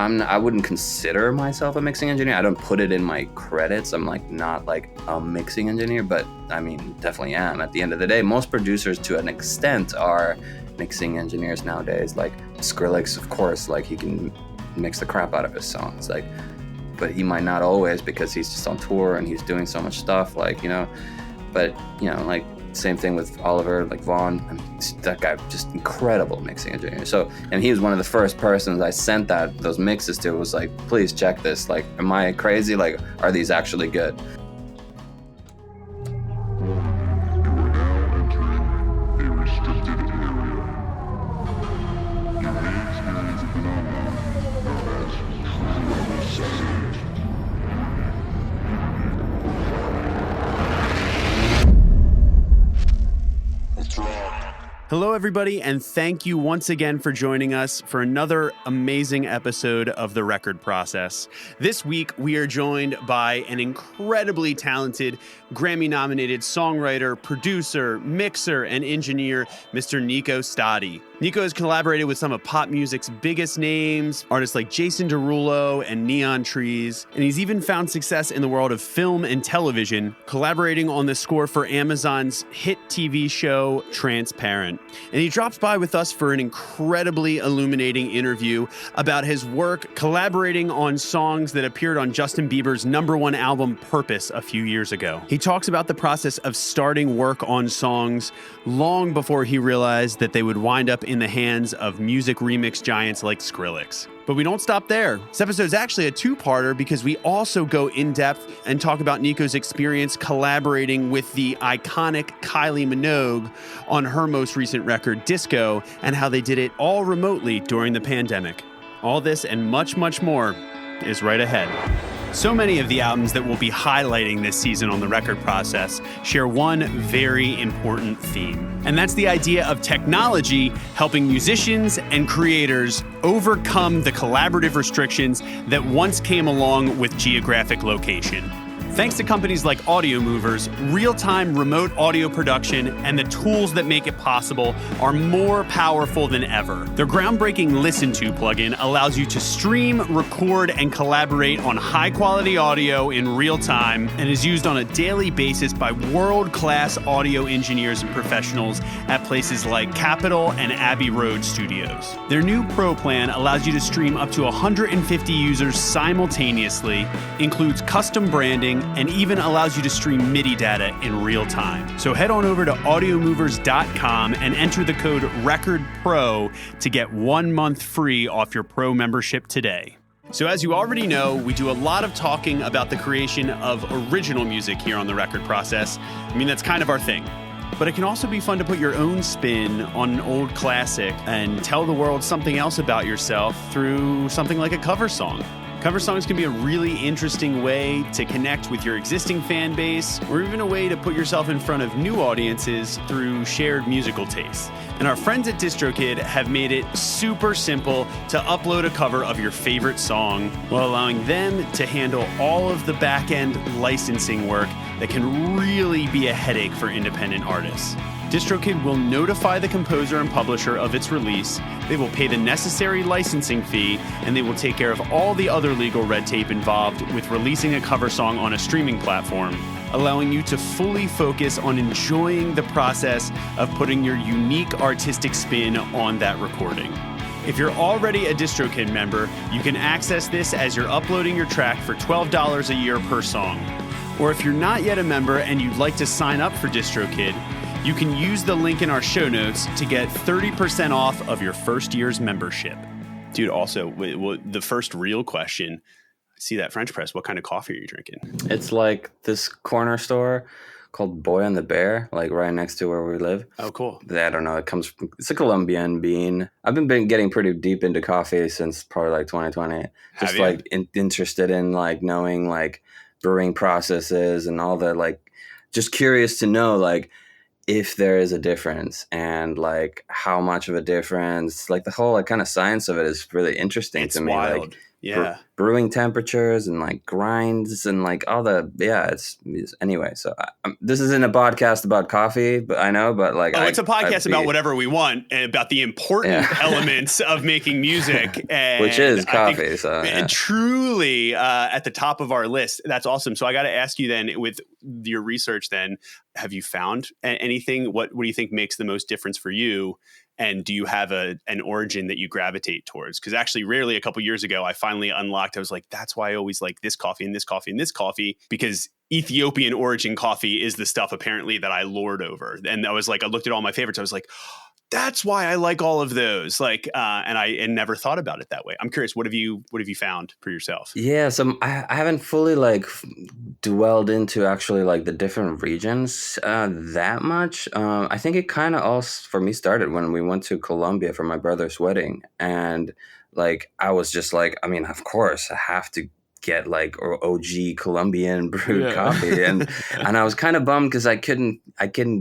I wouldn't consider myself a mixing engineer. I don't put it in my credits. I'm like not like a mixing engineer, but I mean, definitely am. At the end of the day, most producers to an extent are mixing engineers nowadays. Like Skrillex, of course, like he can mix the crap out of his songs. Like, but he might not always because he's just on tour and he's doing so much stuff. Like, you know, but you know, like. Same thing with Oliver, like Vaughn. I mean, that guy, just incredible mixing engineer. So, and he was one of the first persons I sent those mixes to. Was like, please check this. Like, am I crazy? Like, are these actually good? Hello, everybody, and thank you once again for joining us for another amazing episode of The Record Process. This week, we are joined by an incredibly talented, Grammy-nominated songwriter, producer, mixer, and engineer, Mr. Nico Stadi. Nico has collaborated with some of pop music's biggest names, artists like Jason Derulo and Neon Trees, and he's even found success in the world of film and television, collaborating on the score for Amazon's hit TV show, Transparent. And he drops by with us for an incredibly illuminating interview about his work collaborating on songs that appeared on Justin Bieber's #1 album, Purpose, a few years ago. He talks about the process of starting work on songs long before he realized that they would wind up in the hands of music remix giants like Skrillex. But we don't stop there. This episode's actually a two-parter because we also go in-depth and talk about Nico's experience collaborating with the iconic Kylie Minogue on her most recent record, Disco, and how they did it all remotely during the pandemic. All this and much, much more is right ahead. So many of the albums that we'll be highlighting this season on The Record Process share one very important theme. And that's the idea of technology helping musicians and creators overcome the collaborative restrictions that once came along with geographic location. Thanks to companies like Audio Movers, real-time remote audio production and the tools that make it possible are more powerful than ever. Their groundbreaking Listen To plugin allows you to stream, record, and collaborate on high-quality audio in real time and is used on a daily basis by world-class audio engineers and professionals at places like Capitol and Abbey Road Studios. Their new Pro plan allows you to stream up to 150 users simultaneously, includes custom branding, and even allows you to stream MIDI data in real time. So head on over to audiomovers.com and enter the code RECORDPRO to get 1 month free off your Pro membership today. So as you already know, we do a lot of talking about the creation of original music here on The Record Process. I mean, that's kind of our thing. But it can also be fun to put your own spin on an old classic and tell the world something else about yourself through something like a cover song. Cover songs can be a really interesting way to connect with your existing fan base, or even a way to put yourself in front of new audiences through shared musical tastes. And our friends at DistroKid have made it super simple to upload a cover of your favorite song while allowing them to handle all of the back-end licensing work that can really be a headache for independent artists. DistroKid will notify the composer and publisher of its release, they will pay the necessary licensing fee, and they will take care of all the other legal red tape involved with releasing a cover song on a streaming platform, allowing you to fully focus on enjoying the process of putting your unique artistic spin on that recording. If you're already a DistroKid member, you can access this as you're uploading your track for $12 a year per song. Or if you're not yet a member and you'd like to sign up for DistroKid, you can use the link in our show notes to get 30% off of your first year's membership. Dude, also, the first real question, I see that French press. What kind of coffee are you drinking? It's like this corner store called Boy and the Bear, like right next to where we live. Oh, cool. I don't know. It's a Colombian bean. I've been getting pretty deep into coffee since probably like 2020. Just like interested in like knowing like brewing processes and all that. Like just curious to know like if there is a difference and like how much of a difference. Like the whole like kind of science of it is really interesting to me. Wild. Like Yeah. brewing temperatures and like grinds and like all the it's anyway. So this isn't a podcast about coffee, but I know, but like it's a podcast about whatever we want and about the important elements of making music, and which is coffee. I think, truly at the top of our list. That's awesome. So I got to ask you then, with your research, then have you found anything? What do you think makes the most difference for you? And do you have an origin that you gravitate towards? Because actually, rarely a couple years ago, I finally unlocked. I was like, that's why I always like this coffee and this coffee and this coffee, because Ethiopian origin coffee is the stuff apparently that I lord over. And I was like, I looked at all my favorites. I was like, that's why I like all of those. Like, and I never thought about it that way. I'm curious, what have you found for yourself? Yeah, so I haven't fully like dwelled into actually like the different regions that much. I think it kind of all for me started when we went to Colombia for my brother's wedding, and like I was just like, I mean, of course, I have to get like OG Colombian brewed coffee, and I was kind of bummed because I couldn't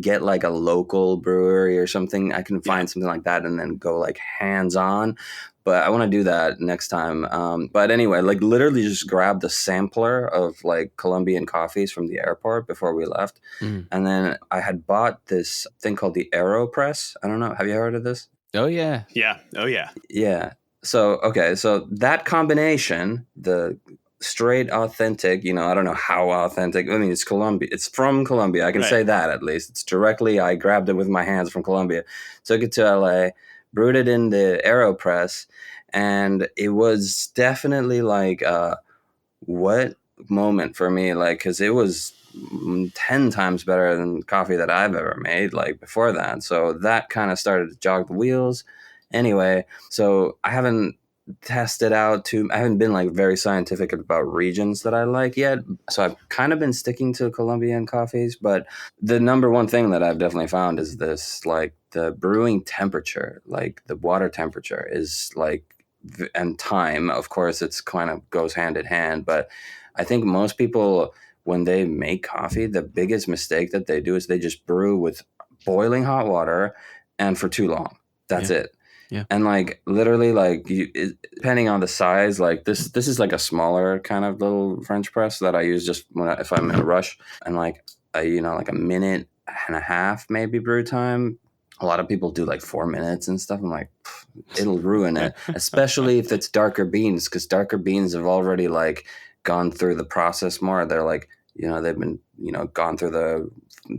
get like a local brewery or something. I couldn't find something like that and then go like hands on. But I want to do that next time. But anyway, like literally just grabbed a sampler of like Colombian coffees from the airport before we left. And then I had bought this thing called the AeroPress. I don't know. Have you heard of this? Oh, yeah. Yeah. Oh, yeah. Yeah. So, okay. So that combination, the straight authentic, I don't know how authentic. I mean, it's Colombia. It's from Colombia. I can say that at least. It's directly, I grabbed it with my hands from Colombia. Took it to LA. Brewed it in the AeroPress, and it was definitely like what moment for me, like, because it was 10 times better than coffee that I've ever made like before that. So that kind of started to jog the wheels. Anyway, so I haven't tested out I haven't been like very scientific about regions that I like yet. So I've kind of been sticking to Colombian coffees, but the number one thing that I've definitely found is this, like the brewing temperature, like the water temperature is like, and time, of course, it's kind of goes hand in hand. But I think most people, when they make coffee, the biggest mistake that they do is they just brew with boiling hot water and for too long. That's it. Yeah. And like literally like depending on the size, like this is like a smaller kind of little French press that I use just if I'm in a rush, and like like a minute and a half maybe brew time. A lot of people do like 4 minutes and stuff. I'm like, it'll ruin it, especially if it's darker beans, because darker beans have already like gone through the process more. They're like, they've been, gone through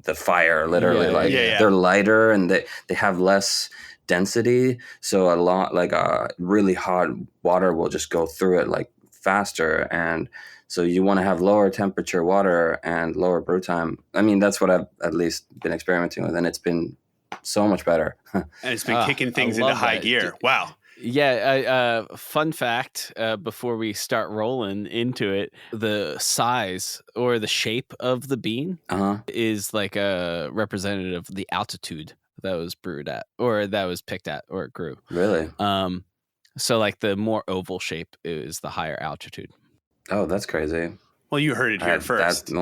the fire literally. They're lighter and they have less density, so a lot like really hot water will just go through it like faster, and so you want to have lower temperature water and lower brew time. I mean, that's what I've at least been experimenting with, and it's been so much better. And it's been kicking things into high gear. Wow. Yeah. Fun fact, before we start rolling into it, the size or the shape of the bean is like a representative of the altitude that was brewed at, or that was picked at, or it grew. Really? So like the more oval shape is the higher altitude. Oh, that's crazy. Well, you heard it here first.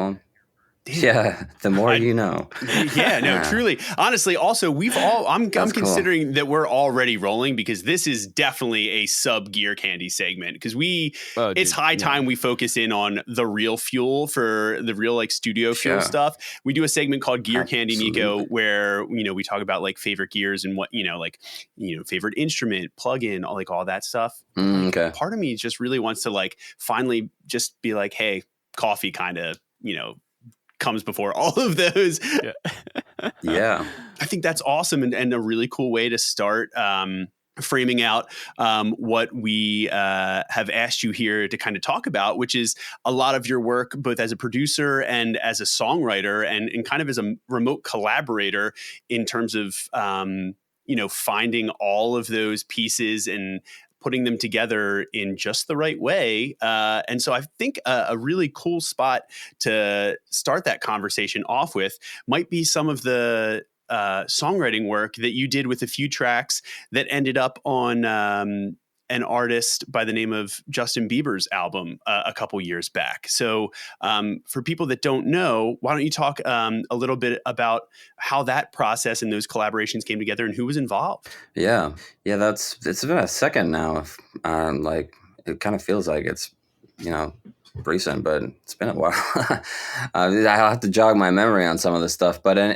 Yeah, the more you know. Yeah, no, truly. Honestly, also, I'm considering that we're already rolling, because this is definitely a sub Gear Candy segment, because it's high time we focus in on the real fuel for the real like studio fuel stuff. We do a segment called Gear Candy, Nico, where, we talk about like favorite gears and what, favorite instrument, plug-in, all that stuff. Okay. Part of me just really wants to like finally just be like, hey, coffee kind of, comes before all of those. Yeah. I think that's awesome, and a really cool way to start framing out what we have asked you here to kind of talk about, which is a lot of your work, both as a producer and as a songwriter, and kind of as a remote collaborator in terms of, finding all of those pieces and putting them together in just the right way. And so I think a really cool spot to start that conversation off with might be some of the songwriting work that you did with a few tracks that ended up on an artist by the name of Justin Bieber's album a couple years back. So for people that don't know, why don't you talk a little bit about how that process and those collaborations came together and who was involved? Yeah. It's been a second now, like it kind of feels like it's, recent, but it's been a while. I'll have to jog my memory on some of the stuff, but I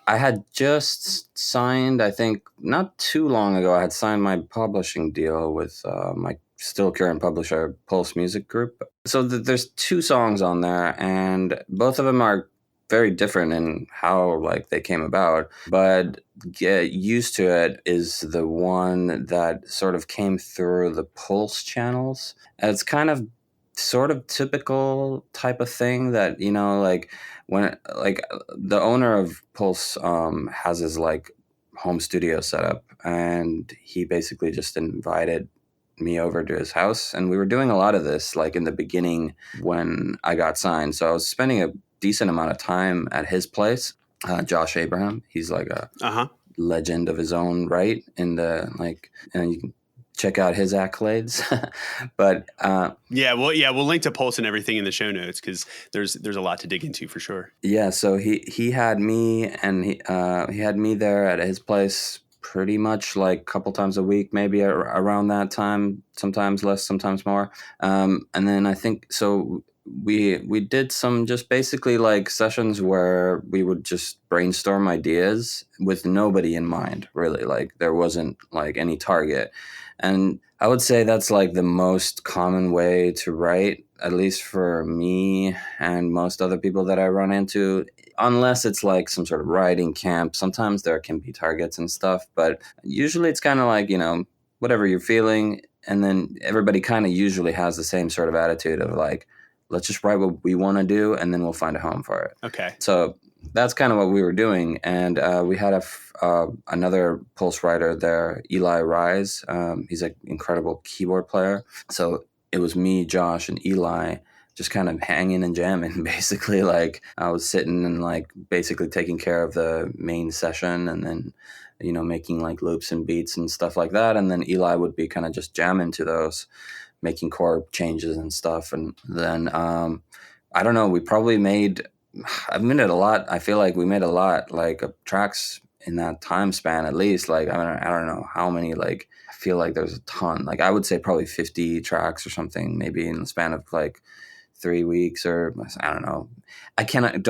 had just signed, I think not too long ago, I had signed my publishing deal with my still current publisher, Pulse Music Group. So there's 2 songs on there, and both of them are very different in how they came about, but Get Used to It is the one that sort of came through the Pulse channels. It's kind of sort of typical type of thing that, when the owner of Pulse has his home studio set up, and he basically just invited me over to his house, and we were doing a lot of this in the beginning when I got signed. So I was spending a decent amount of time at his place. Josh Abraham, he's a legend of his own right in the and you can check out his accolades. But we'll link to Pulse and everything in the show notes, because there's a lot to dig into for sure. Yeah, so he had me, and he had me there at his place pretty much a couple times a week, maybe around that time, sometimes less, sometimes more. And then I think so we did some just basically sessions where we would just brainstorm ideas with nobody in mind, really. There wasn't any target. And I would say that's the most common way to write, at least for me and most other people that I run into, unless it's some sort of writing camp. Sometimes there can be targets and stuff, but usually it's kind of whatever you're feeling. And then everybody kind of usually has the same sort of attitude of let's just write what we want to do, and then we'll find a home for it. Okay. So that's kind of what we were doing. And we had another Pulse writer there, Eli Rise. He's an incredible keyboard player. So it was me, Josh, and Eli just kind of hanging and jamming, basically. I was sitting and basically taking care of the main session, and then, making loops and beats and stuff like that. And then Eli would be kind of just jamming to those, making chord changes and stuff. And then, I don't know, we probably made a lot. I feel like we made a lot of tracks in that time span, at least. I don't know how many, I feel like there's a ton. I would say probably 50 tracks or something, maybe in the span of 3 weeks, or I don't know. I can't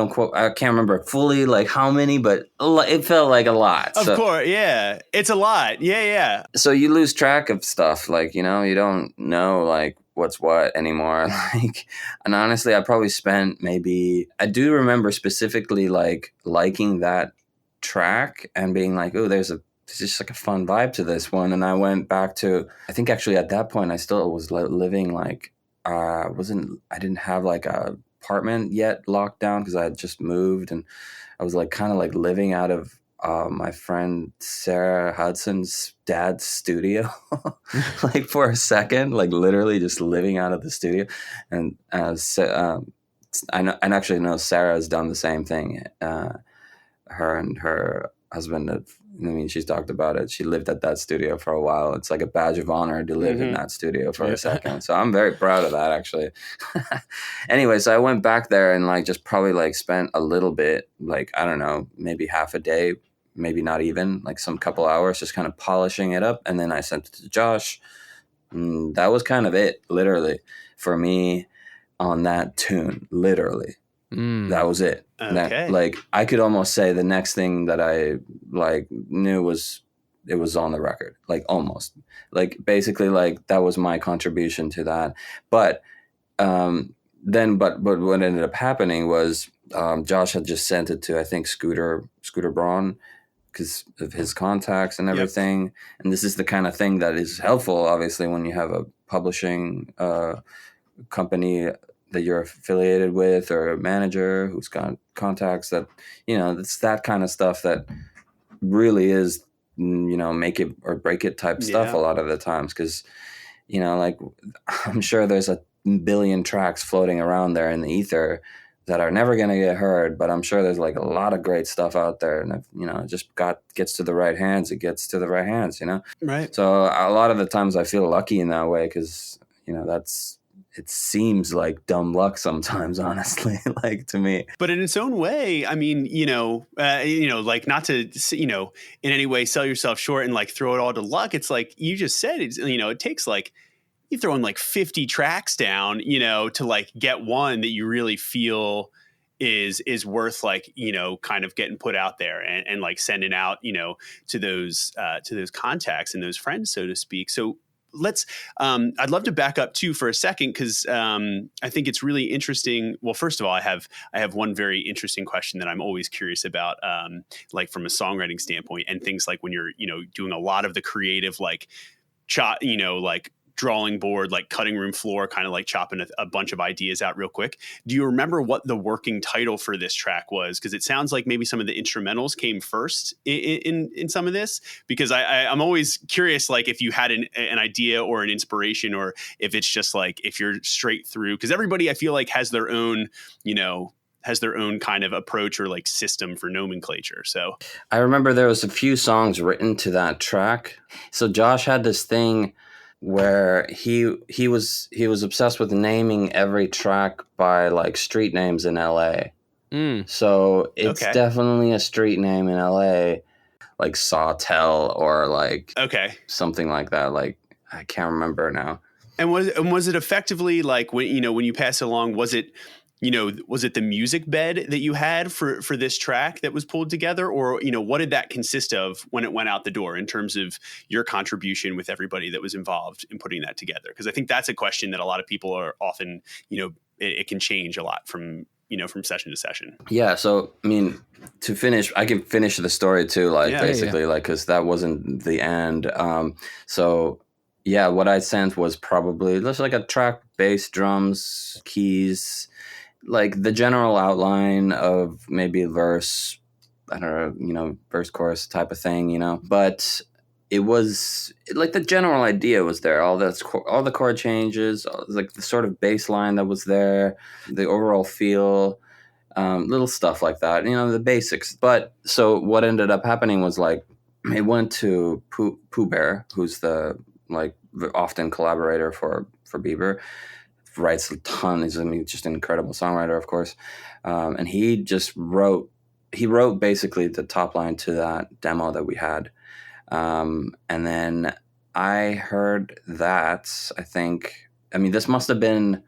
remember fully how many, but it felt like a lot. Of course, yeah, it's a lot. Yeah. So you lose track of stuff, you don't know what's what anymore. And honestly, I probably spent I do remember specifically liking that track and being oh, there's just a fun vibe to this one. And I went back to, I think actually at that point I still was living I didn't have a apartment yet locked down, because I had just moved, and I was kind of living out of my friend Sarah Hudson's dad's studio for a second, literally just living out of the studio. And I actually know Sarah has done the same thing. Her and her husband she's talked about it. She lived at that studio for a while. It's a badge of honor to live in that studio for a second. So I'm very proud of that, actually. Anyway, so I went back there and just probably spent a little bit, I don't know, maybe half a day, maybe not even, some couple hours, just kind of polishing it up. And then I sent it to Josh. And that was kind of it, literally, for me on that tune, literally. That was it. Okay. That, I could almost say the next thing that I knew was it was on the record, almost, basically that was my contribution to that. But but what ended up happening was Josh had just sent it to, I think, Scooter Braun, because of his contacts and everything. Yep. And this is the kind of thing that is helpful, obviously, when you have a publishing company that you're affiliated with, or a manager who's got contacts that, it's that kind of stuff that really is, make it or break it type stuff a lot of the times. Because, I'm sure there's a billion tracks floating around there in the ether that are never going to get heard, but I'm sure there's a lot of great stuff out there. And if, it just gets to the right hands, it gets to the right hands, Right. So a lot of the times I feel lucky in that way, because, it seems like dumb luck sometimes, honestly, like to me. But in its own way, I mean, like not to, in any way sell yourself short and like throw it all to luck. It's like you just said, it takes like you throw in like 50 tracks down, to like get one that you really feel is worth like, kind of getting put out there and like sending out, to those contacts and those friends, so to speak. So I'd love to back up too for a second, because I think it's really interesting. Well, first of all, I have one very interesting question that I'm always curious about, like from a songwriting standpoint, and things like when you're, doing a lot of the creative, like like drawing board, like cutting room floor, kind of like chopping a bunch of ideas out real quick. Do you remember what the working title for this track was? Because it sounds like maybe some of the instrumentals came first in some of this, because I'm always curious, like if you had an idea or an inspiration, or if it's just like, if you're straight through, because everybody I feel like has their own, kind of approach or like system for nomenclature. So I remember there was a few songs written to that track. So Josh had this thing where he was obsessed with naming every track by like street names in LA. So it's definitely a street name in LA, like Sawtell or like something like that. Like I can't remember now. And was it effectively like when you pass it along, was it the music bed that you had for this track that was pulled together, or, what did that consist of when it went out the door in terms of your contribution with everybody that was involved in putting that together? Because I think that's a question that a lot of people are often, it can change a lot from session to session. Yeah. So, I mean, to finish, I can finish the story too, like basically like, cause that wasn't the end. So yeah, what I sent was probably just like a track, bass, drums, keys, like the general outline of maybe a verse, I don't know, verse chorus type of thing, but it was like the general idea was there. All the chord changes, like the sort of bass line that was there, the overall feel, little stuff like that, the basics. But so what ended up happening was like, it went to Pooh Bear, who's the like often collaborator for Bieber. Writes a ton. He's just an incredible songwriter, of course. And he just wrote basically the top line to that demo that we had. And then I heard that, this must have been,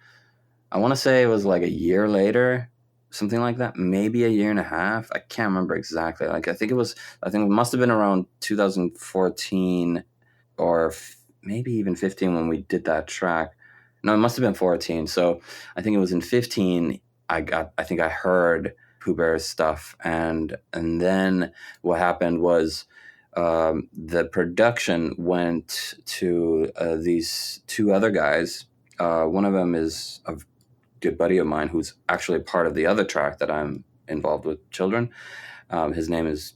I want to say it was like a year later, something like that, maybe a year and a half. I can't remember exactly. Like, I think it must have been around 2014 or maybe even 15 when we did that track. No, it must have been 14. So I think it was in 15. I heard Pooh Bear's stuff, and then what happened was the production went to these two other guys. One of them is a good buddy of mine who's actually part of the other track that I'm involved with, Children. His name is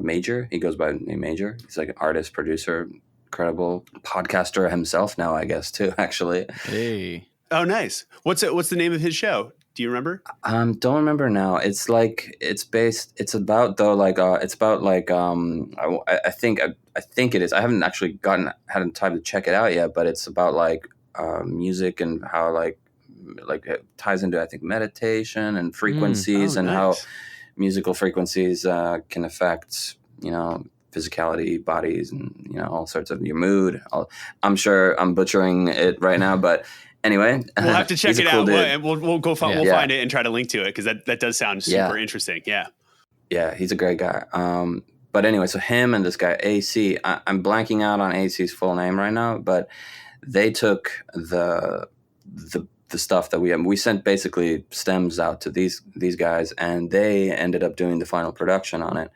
Major. He goes by the name Major. He's like an artist, producer, incredible podcaster himself now, I guess, too, actually. Hey. Oh, nice. What's the name of his show? Do you remember? Don't remember now. I think it is. I haven't actually had time to check it out yet, but it's about like music and how like it ties into, I think, meditation and frequencies and how musical frequencies can affect, physicality, bodies, and all sorts of your mood. I'm sure I'm butchering it right now, but anyway, we'll have to check it out. We'll go find it and try to link to it, because that does sound super interesting. Yeah, he's a great guy. But anyway, so him and this guy AC, I'm blanking out on AC's full name right now, but they took the stuff that we sent basically stems out to these guys, and they ended up doing the final production on it.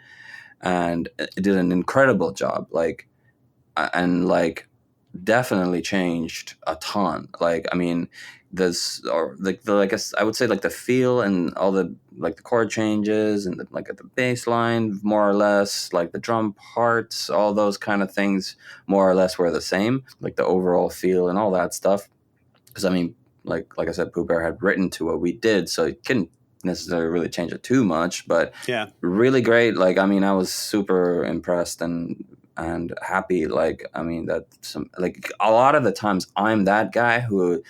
And it did an incredible job, definitely changed a ton. I would say like the feel and all the like the chord changes and the bass line, more or less, like the drum parts, all those kind of things more or less were the same, like the overall feel and all that stuff. Because like I said, Pooh Bear had written to what we did, so it couldn't necessarily really change it too much, but really great. I was super impressed, and and happy. Like, I mean, that like a lot of the times I'm that guy who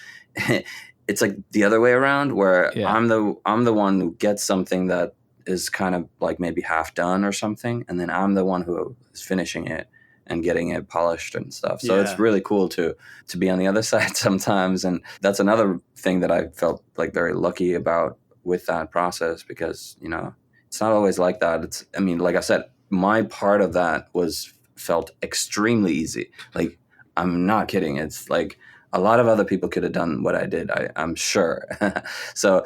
it's like the other way around, where I'm the one who gets something that is kind of like maybe half done or something, and then I'm the one who is finishing it and getting it polished and stuff. So it's really cool to be on the other side sometimes. And that's another thing that I felt like very lucky about with that process, because, you know, it's not always like that. It's, I mean, like I said, my part of that felt extremely easy. Like, I'm not kidding. It's like a lot of other people could have done what I did, I'm sure. So,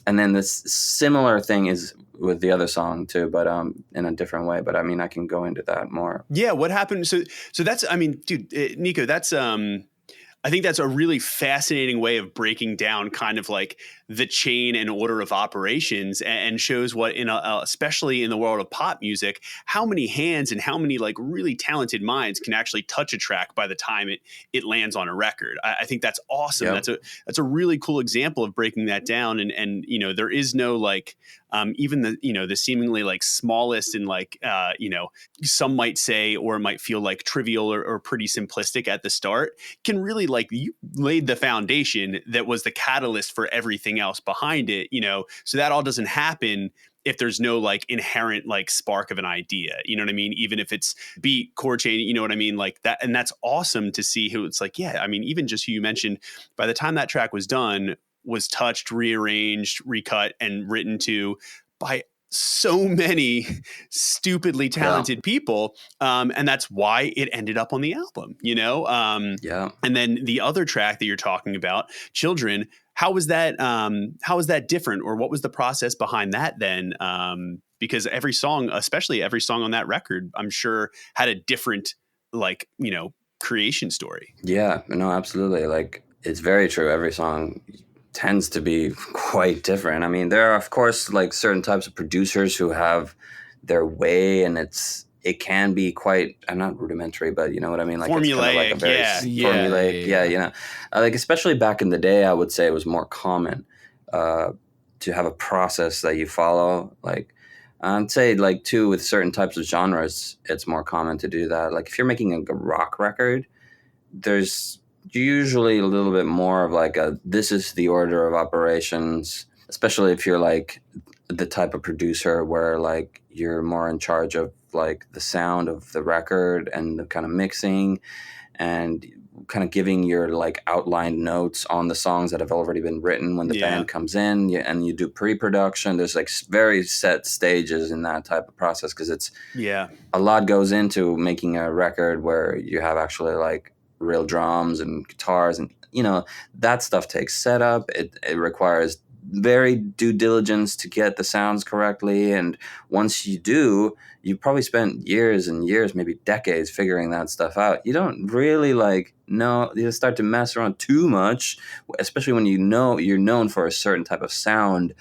and then this similar thing is with the other song too, but in a different way. But I mean, I can go into that more. Yeah, what happened? So that's, I mean, dude, Nico, that's I think that's a really fascinating way of breaking down kind of like the chain and order of operations, and shows what especially in the world of pop music, how many hands and how many like really talented minds can actually touch a track by the time it lands on a record. I think that's awesome. Yep. That's a really cool example of breaking that down. And you know, there is no like even the, you know, the seemingly like smallest and like you know, some might say, or might feel like trivial or pretty simplistic at the start, can really like, you laid the foundation that was the catalyst for everything else behind it, you know. So that all doesn't happen if there's no like inherent like spark of an idea, you know what I mean? Even if it's beat, chord chain, you know what I mean? Like that. And that's awesome to see who it's like, yeah, I mean, even just who you mentioned, by the time that track was done, was touched, rearranged, recut, and written to by so many stupidly talented people. And that's why it ended up on the album, you know? And then the other track that you're talking about, Children, how was that different, or what was the process behind that then? Because every song, especially every song on that record, I'm sure had a different, like, you know, creation story. Yeah, no, absolutely. Like, it's very true. Every song tends to be quite different. I mean, there are, of course, like certain types of producers who have their way, and it can be quite, I'm not rudimentary, but you know what I mean? Like, formulaic, it's kind of like a very formulaic, you know. Like, especially back in the day, I would say it was more common to have a process that you follow. Like, I'd say, like, too, with certain types of genres, it's more common to do that. Like, if you're making a rock record, there's usually a little bit more of like this is the order of operations, especially if you're like the type of producer where like you're more in charge of like the sound of the record and the kind of mixing and kind of giving your like outlined notes on the songs that have already been written when the band comes in, and you do pre-production. There's like very set stages in that type of process, because it's a lot goes into making a record where you have actually like real drums and guitars, and you know, that stuff takes setup. It requires very due diligence to get the sounds correctly, and once you do, you probably spent years and years, maybe decades, figuring that stuff out. You don't really like know, you start to mess around too much, especially when you know you're known for a certain type of sound.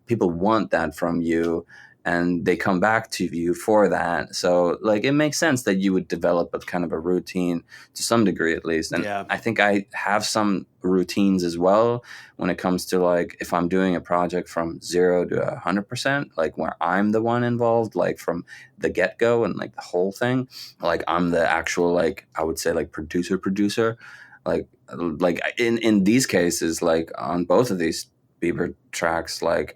People want that from you, and they come back to you for that. So like, it makes sense that you would develop a kind of a routine to some degree, at least. And I think I have some routines as well when it comes to like, if I'm doing a project from 0 to 100%, like where I'm the one involved, like from the get-go and like the whole thing, like I'm the actual, like, I would say like producer, like in these cases, like on both of these Bieber tracks, like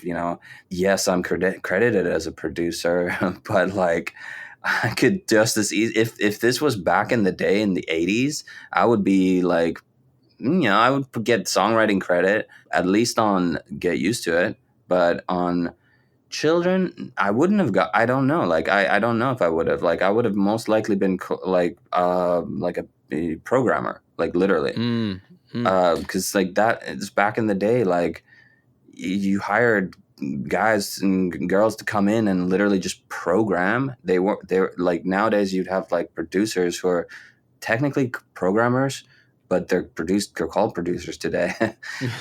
you know, yes, I'm credited as a producer, but like I could just as easy, if this was back in the day in the 80s, I would be like, you know, I would get songwriting credit, at least on Get Used to It, but on Children, I wouldn't have got, I don't know, like I don't know if I would have, like I would have most likely been like a programmer, like literally. Because like that is back in the day, like you hired guys and girls to come in and literally just program. They were like, nowadays you'd have like producers who are technically programmers, but they're called producers today.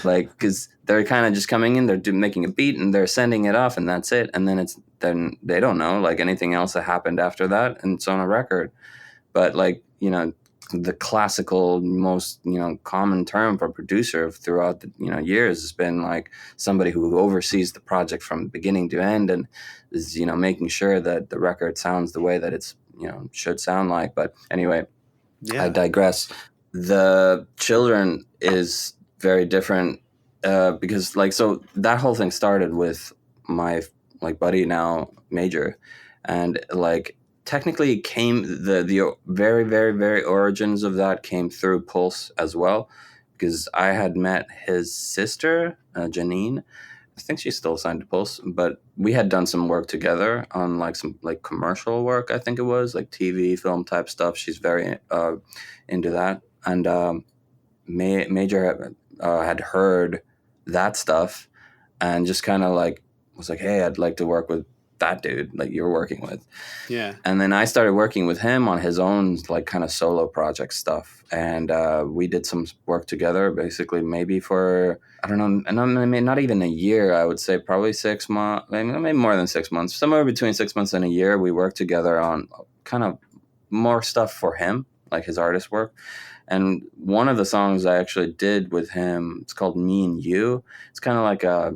Like, because they're kind of just coming in, they're making a beat and they're sending it off, and that's it. And then they don't know like anything else that happened after that, and it's on a record. But like, you know, the classical, most, you know, common term for producer throughout the, you know, years has been like somebody who oversees the project from beginning to end and is, you know, making sure that the record sounds the way that it's should sound like. But anyway, Yeah. I digress. The Children is very different because so that whole thing started with my buddy now Major, and technically came the very very very origins of that came through Pulse as well, because I had met his sister Janine. I think she's still signed to Pulse, but we had done some work together on some commercial work. I think it was TV, film type stuff. She's very into that, and Major had heard that stuff, and just kind of was like, "Hey, I'd like to work with that dude you're working with." Yeah. And then I started working with him on his own kind of solo project stuff, and we did some work together. Basically, maybe for I don't know, not even a year. I would say probably 6 months, maybe more than 6 months, somewhere between 6 months and a year. We worked together on kind of more stuff for him, his artist work. And one of the songs I actually did with him, it's called Me and You. It's kind of like a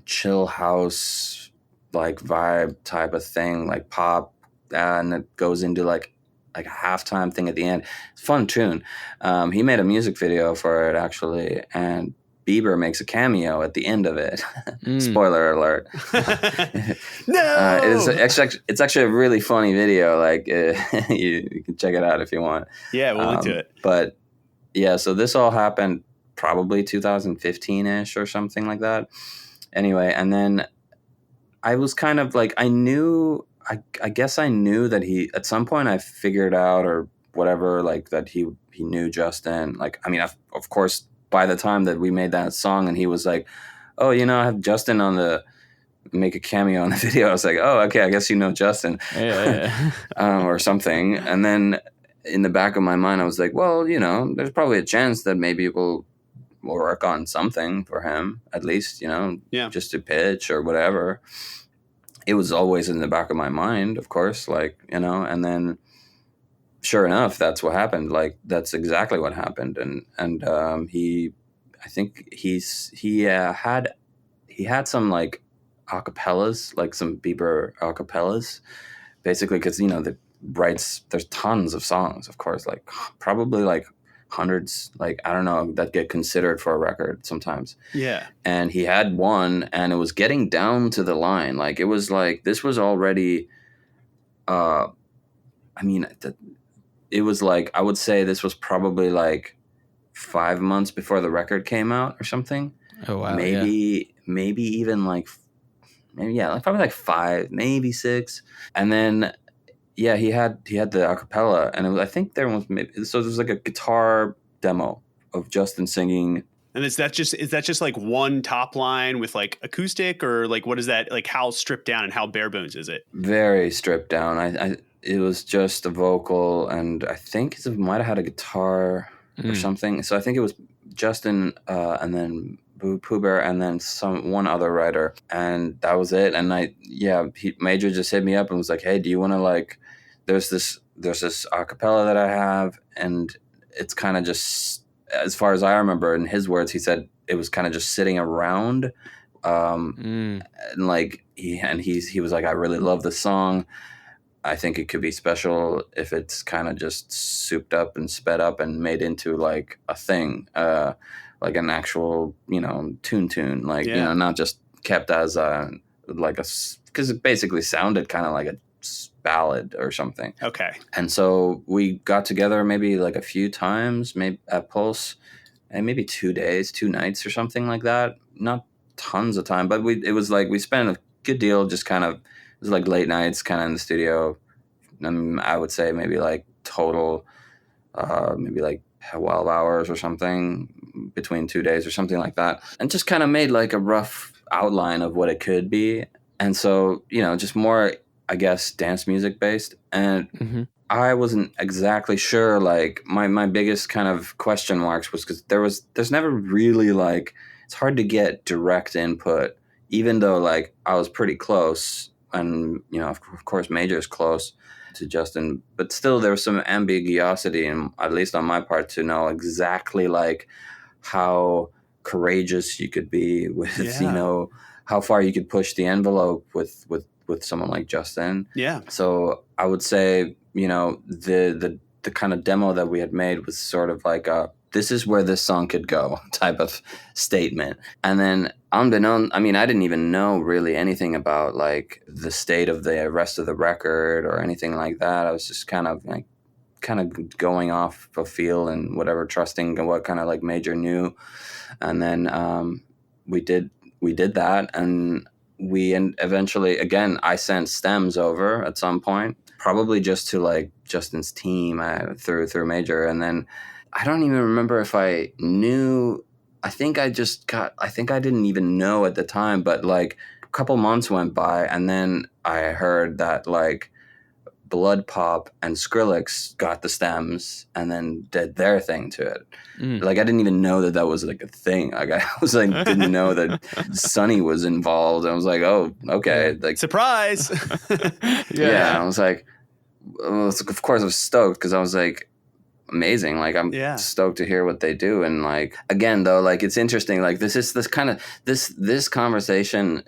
chill house vibe type of thing, pop, and it goes into a halftime thing at the end. It's a fun tune. He made a music video for it actually, and Bieber makes a cameo at the end of it. Spoiler alert. No. It's actually a really funny video. You can check it out if you want. Yeah, we'll link to it. But yeah, so this all happened probably 2015-ish or something like that. Anyway, and then I was kind of I guess I knew that he, at some point I figured out or whatever, that he knew Justin. Of course, by the time that we made that song and he was like, "Oh, I have Justin make a cameo on the video." I was like, "Oh, okay, I guess you know Justin." Yeah. Or something. And then in the back of my mind, I was like, well, there's probably a chance that maybe we'll work on something for him, at least, just to pitch or whatever. It was always in the back of my mind, of course, and then sure enough, that's what happened. That's exactly what happened. And I think he had some acapellas, some Bieber acapellas, basically, because there's tons of songs, of course, probably hundreds, I don't know, that get considered for a record sometimes. Yeah. And he had one, and it was getting down to the line. It was this was already, it was I would say this was probably 5 months before the record came out or something. Oh, wow. Maybe even probably 5, maybe 6. And then, yeah, he had the acapella, and I think there was so there was a guitar demo of Justin singing. And is that just one top line with acoustic, or what is that, how stripped down and how bare bones is it? Very stripped down. It was just a vocal, and I think it might have had a guitar or something. So I think it was Justin and then Bieber and then one other writer, and that was it. And Major just hit me up and was like, "Hey, do you want to there's this acapella that I have, and it's kind of just, as far as I remember, in his words, he said it was kind of just sitting around, and he was like, I really love the song. I think it could be special if it's kind of just souped up and sped up and made into a thing, an actual tune, not just kept as because it basically sounded kind of like a ballad or something." Okay. And so we got together maybe a few times, maybe at Pulse, and maybe 2 days, 2 nights or something like that. Not tons of time, but we spent a good deal, just kind of, it was late nights kind of in the studio. I would say maybe total maybe 12 hours or something between 2 days or something like that, and just kind of made a rough outline of what it could be. And so, just more, I guess, dance music based. And I wasn't exactly sure, my biggest kind of question marks was because there's never really it's hard to get direct input, even though I was pretty close, and of course Major is close to Justin, but still there was some ambiguosity, and at least on my part, to know exactly how courageous you could be with how far you could push the envelope with with someone like Justin. Yeah. So I would say, you know, the kind of demo that we had made was sort of like this is where this song could go type of statement. And then unbeknown, I mean, I didn't even know really anything about like the state of the rest of the record or anything like that. I was just kind of going off a feel and whatever, trusting what kind of like Major knew. And then we did that, and eventually, again, I sent stems over at some point, probably just to like Justin's team through Major. And then I don't even remember if I knew. I think I didn't even know at the time, but like a couple months went by, and then I heard that like Blood Pop and Skrillex got the stems and then did their thing to it. Like I didn't even know that was like a thing. Like I was like didn't know that Sonny was involved. I was like, oh, okay, like surprise. Yeah, I was like, of course I was stoked because I was like, amazing. Like I'm stoked to hear what they do. And like again though, like it's interesting. Like this conversation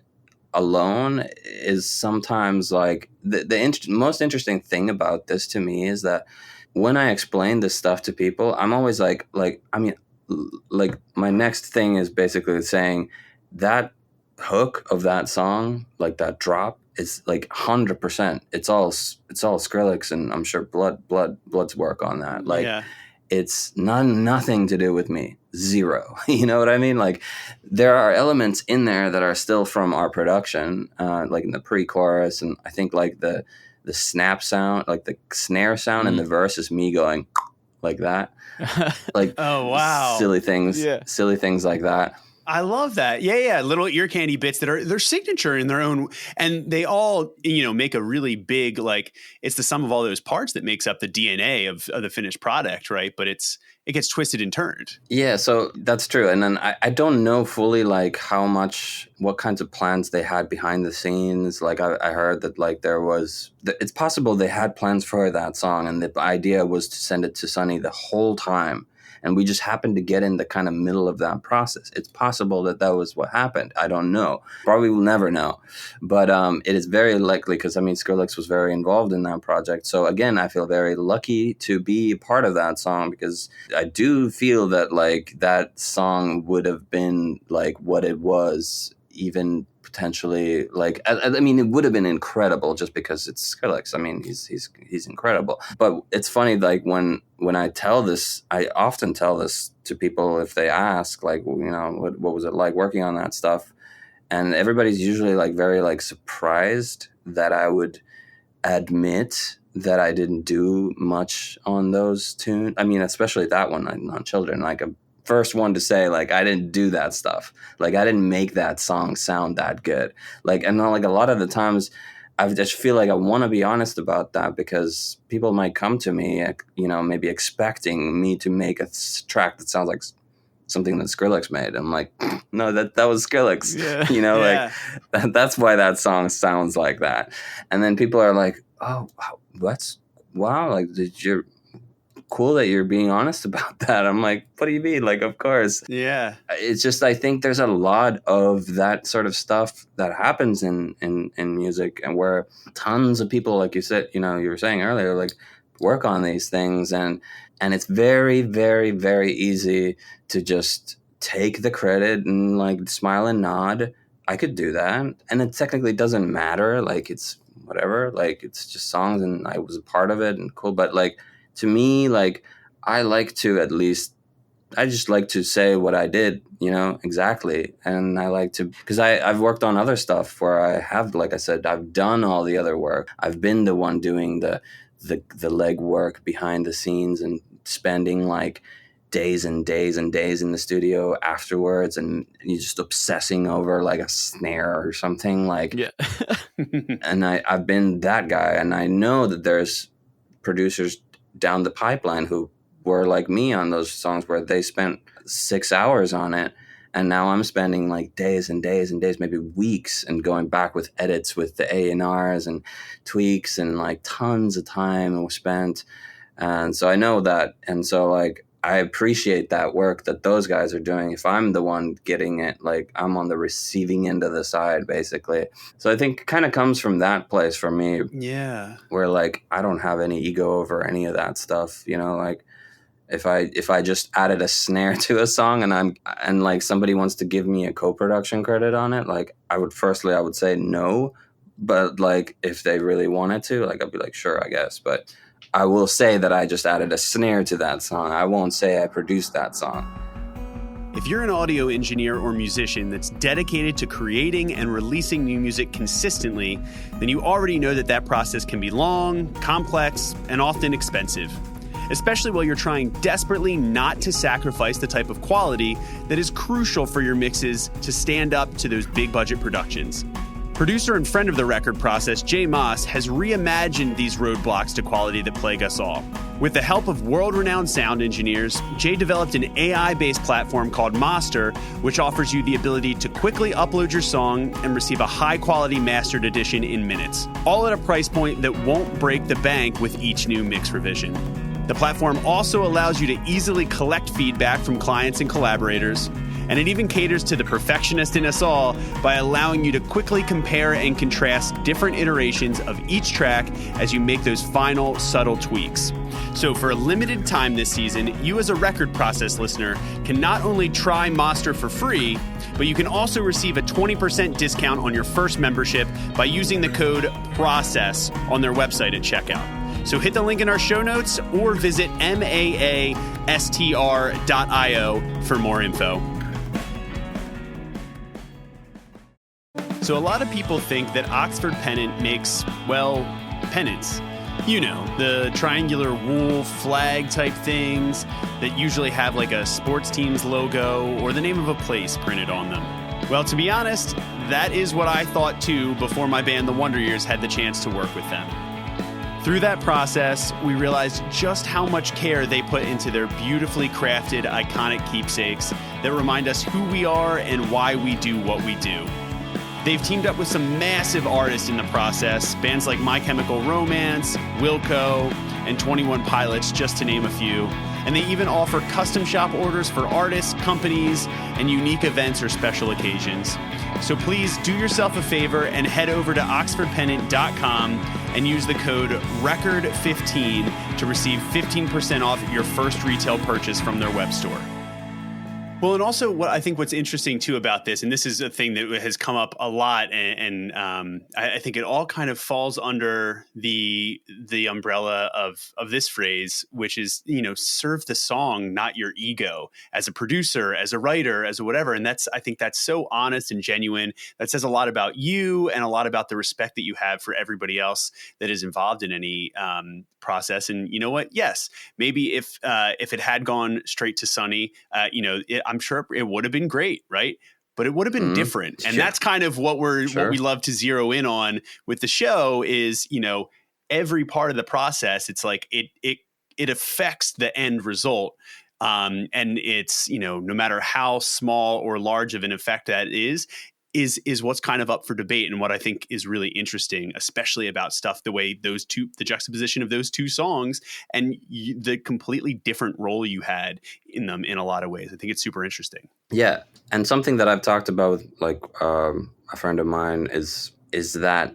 alone is sometimes like the most interesting thing about this to me is that when I explain this stuff to people, I'm always like I mean, like my next thing is basically saying that hook of that song, like that drop, is like 100%. It's all Skrillex, and I'm sure Blood's work on that. Like it's nothing to do with me. Zero. You know what I mean? Like there are elements in there that are still from our production, like in the pre-chorus, and I think like the snap sound, like the snare sound in the verse is me going like that. Like oh wow, silly things like that. I love that. Yeah. Little ear candy bits that are their signature in their own, and they all, you know, make a really big, like it's the sum of all those parts that makes up the DNA of the finished product, right? But it gets twisted and turned. Yeah, so that's true. And then I don't know fully like what kinds of plans they had behind the scenes. Like I heard that like it's possible they had plans for that song, and the idea was to send it to Sonny the whole time. And we just happened to get in the kind of middle of that process. It's possible that was what happened. I don't know. Probably will never know. But it is very likely because, I mean, Skrillex was very involved in that project. So, again, I feel very lucky to be a part of that song because I do feel that, like, that song would have been, like, what it was even potentially, like, I mean, it would have been incredible just because it's Skrillex. I mean, he's incredible. But it's funny, like when I tell this, I often tell this to people if they ask, like, you know, what was it like working on that stuff? And everybody's usually like very like surprised that I would admit that I didn't do much on those tunes. I mean, especially that one on Children, like a first one to say like I didn't do that stuff, like I didn't make that song sound that good, like, and like a lot of the times I just feel like I want to be honest about that because people might come to me, you know, maybe expecting me to make a track that sounds like something that Skrillex made. I'm like, no, that was Skrillex. You know, like that's why that song sounds like that. And then people are like, oh, wow, like you're cool that you're being honest about that. I'm like, what do you mean? Like, of course. Yeah. It's just, I think there's a lot of that sort of stuff that happens in music, and where tons of people, like you said, you know, you were saying earlier, like work on these things, and it's very, very, very easy to just take the credit and like smile and nod. I could do that. And it technically doesn't matter. Like it's whatever, like it's just songs and I was a part of it and cool. But like, to me, like, I just like to say what I did, you know, exactly. And I like to, because I've worked on other stuff where I have, like I said, I've done all the other work. I've been the one doing the leg work behind the scenes and spending like days and days and days in the studio afterwards, and you're just obsessing over like a snare or something, like, and I've been that guy. And I know that there's producers down the pipeline who were like me on those songs where they spent 6 hours on it, and now I'm spending like days and days and days, maybe weeks, and going back with edits with the A&Rs and tweaks, and like tons of time was spent. And so I know that, and so like I appreciate that work that those guys are doing. If I'm the one getting it, like I'm on the receiving end of the side, basically. So I think it kind of comes from that place for me. Yeah. Where like I don't have any ego over any of that stuff, you know, like if I just added a snare to a song and like somebody wants to give me a co-production credit on it, like I would say no, but like if they really wanted to, like I'd be like, sure, I guess. But I will say that I just added a snare to that song. I won't say I produced that song. If you're an audio engineer or musician that's dedicated to creating and releasing new music consistently, then you already know that process can be long, complex, and often expensive, especially while you're trying desperately not to sacrifice the type of quality that is crucial for your mixes to stand up to those big budget productions. Producer and friend of the record process, Jay Moss, has reimagined these roadblocks to quality that plague us all. With the help of world-renowned sound engineers, Jay developed an AI-based platform called Master, which offers you the ability to quickly upload your song and receive a high-quality mastered edition in minutes, all at a price point that won't break the bank with each new mix revision. The platform also allows you to easily collect feedback from clients and collaborators, and it even caters to the perfectionist in us all by allowing you to quickly compare and contrast different iterations of each track as you make those final subtle tweaks. So for a limited time this season, you as a Record Process listener can not only try Master for free, but you can also receive a 20% discount on your first membership by using the code PROCESS on their website at checkout. So hit the link in our show notes or visit maastr.io for more info. So a lot of people think that Oxford Pennant makes, well, pennants. You know, the triangular wool flag type things that usually have like a sports team's logo or the name of a place printed on them. Well, to be honest, that is what I thought too before my band, The Wonder Years, had the chance to work with them. Through that process, we realized just how much care they put into their beautifully crafted, iconic keepsakes that remind us who we are and why we do what we do. They've teamed up with some massive artists in the process, bands like My Chemical Romance, Wilco, and 21 Pilots, just to name a few. And they even offer custom shop orders for artists, companies, and unique events or special occasions. So please do yourself a favor and head over to oxfordpennant.com and use the code RECORD15 to receive 15% off your first retail purchase from their web store. Well, and also what's interesting too about this, and this is a thing that has come up a lot, and I think it all kind of falls under the umbrella of this phrase, which is, you know, serve the song, not your ego, as a producer, as a writer, as a whatever. And I think that's so honest and genuine. That says a lot about you and a lot about the respect that you have for everybody else that is involved in any process. And you know what? Yes, maybe if it had gone straight to Sonny, I'm sure it would have been great, right? But it would have been different. And that's kind of what we love to zero in on with the show is, you know, every part of the process, it's like it affects the end result. And it's, you know, no matter how small or large of an effect that is what's kind of up for debate, and what I think is really interesting, especially about stuff, the way the juxtaposition of those two songs and the completely different role you had in them in a lot of ways. I think it's super interesting. Yeah. And something that I've talked about with like a friend of mine is that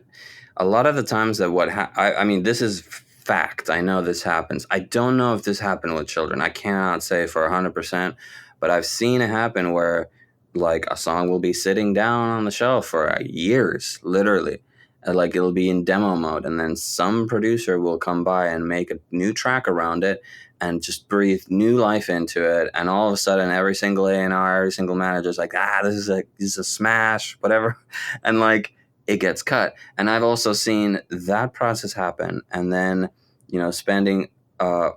a lot of the times that I mean, this is fact. I know this happens. I don't know if this happened with children. I cannot say for 100%, but I've seen it happen where like a song will be sitting down on the shelf for years, literally. Like it'll be in demo mode, and then some producer will come by and make a new track around it and just breathe new life into it. And all of a sudden, every single A&R, every single manager's like, this is a smash, whatever. And like it gets cut. And I've also seen that process happen. And then, you know,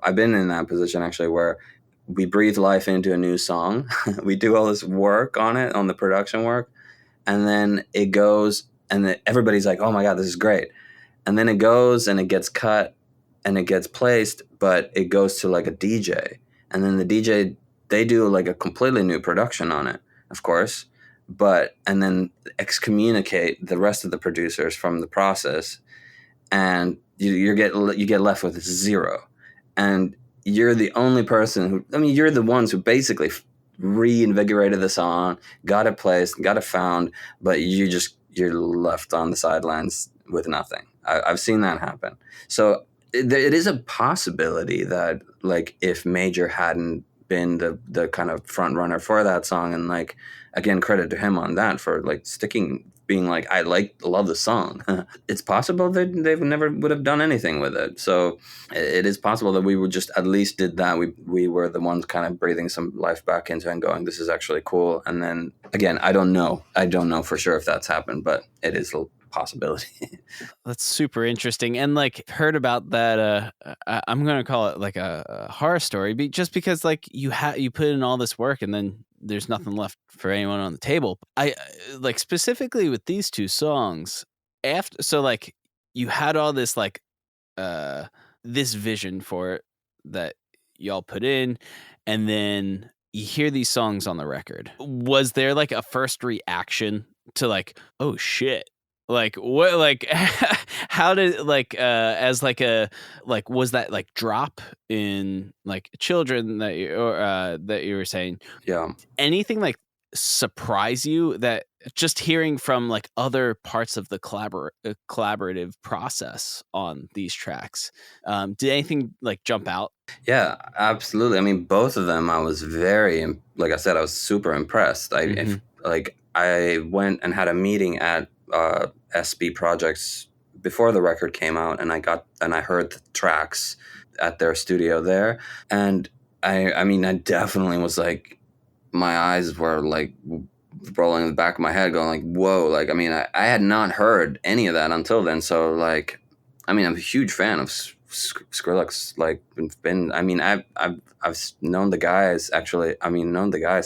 I've been in that position actually where we breathe life into a new song. We do all this work on it, on the production work. And then it goes and everybody's like, oh my God, this is great. And then it goes and it gets cut and it gets placed, but it goes to like a DJ. And then the DJ, they do like a completely new production on it, of course. And then excommunicate the rest of the producers from the process. And you get left with zero. And you're the only person who, I mean, you're the ones who basically reinvigorated the song, got it placed, got it found, but you're left on the sidelines with nothing. I've seen that happen. So it is a possibility that like if Major hadn't been the kind of front runner for that song, and like again credit to him on that for like sticking, being like I love the song. It's possible that they never would have done anything with it. So it is possible that we would just at least did that. We were the ones kind of breathing some life back into it and going, this is actually cool. And then again, I don't know for sure if that's happened, but it is a possibility. That's super interesting. And like heard about that I'm going to call it like a horror story, just because like you put in all this work and then there's nothing left for anyone on the table. I like specifically with these two songs so like you had all this like this vision for it that y'all put in, and then you hear these songs on the record. Was there like a first reaction to like, oh shit, like what, like how did like as like a like was that like drop in like children that you were saying, anything like surprise you, that just hearing from like other parts of the collaborative process on these tracks, did anything like jump out? Yeah, absolutely. I mean, both of them I was very, like I said, I was super impressed. I went and had a meeting at SB Projects before the record came out, and I heard the tracks at their studio there, and I mean I definitely was like, my eyes were like rolling in the back of my head going like, whoa, like I mean I had not heard any of that until then. So like, I mean I'm a huge fan of Skrillex. Like been I mean I've known the guys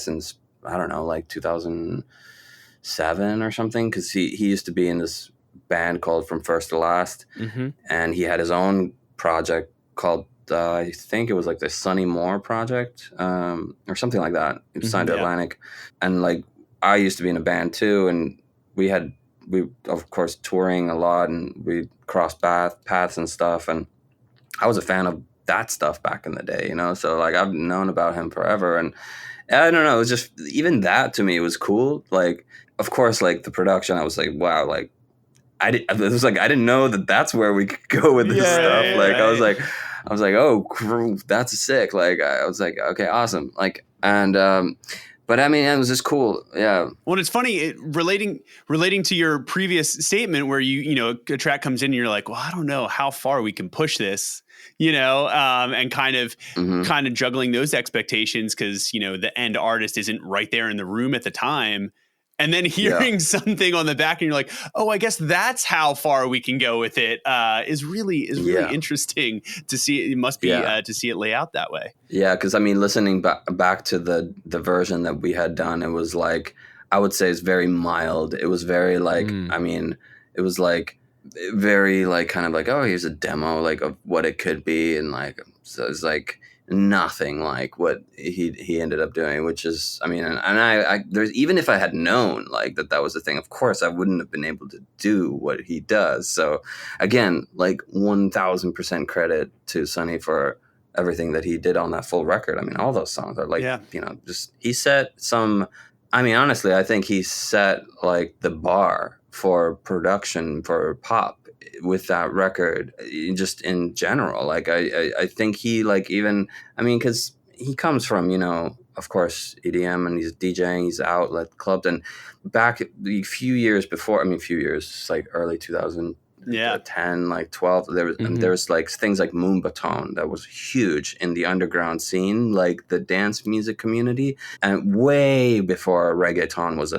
since I don't know, like 2007 or something, because he used to be in this band called From First to Last, and he had his own project called I think it was like the Sonny Moore project, or something like that. He was signed to Atlantic, and like I used to be in a band too, and we of course touring a lot, and we crossed paths and stuff, and I was a fan of that stuff back in the day, you know. So like I've known about him forever, and I don't know, it was just even that to me was cool. Like of course, like the production, I was like, wow, like I didn't know that that's where we could go with this stuff. I was like, oh, that's sick. Like, I was like, okay, awesome. Like, and, but I mean, it was just cool. Yeah. Well, it's funny relating to your previous statement where you know, a track comes in and you're like, well, I don't know how far we can push this, you know, and kind of juggling those expectations, because, you know, the end artist isn't right there in the room at the time. And then hearing something on the back and you're like, oh, I guess that's how far we can go with it, is really interesting to see. It must be to see it lay out that way. Yeah, because I mean, listening back to the version that we had done, it was like, I would say it's very mild. It was very like, I mean, it was like very like kind of like, oh, here's a demo like of what it could be, and like so it's like nothing like what he ended up doing, which is, I mean, and I there's, even if I had known like that was the thing, of course I wouldn't have been able to do what he does. So again, like 1000% credit to Sonny for everything that he did on that full record. I mean, all those songs are like, you know, just he set some, I mean, honestly, I think he set like the bar for production for pop with that record, just in general. Like I think he like, even, I mean, because he comes from, you know, of course, EDM, and he's DJing, he's out at clubs, and back a few years before, I mean, few years, like early 2010, like 12, there was like things like Moon Baton that was huge in the underground scene, like the dance music community, and way before reggaeton was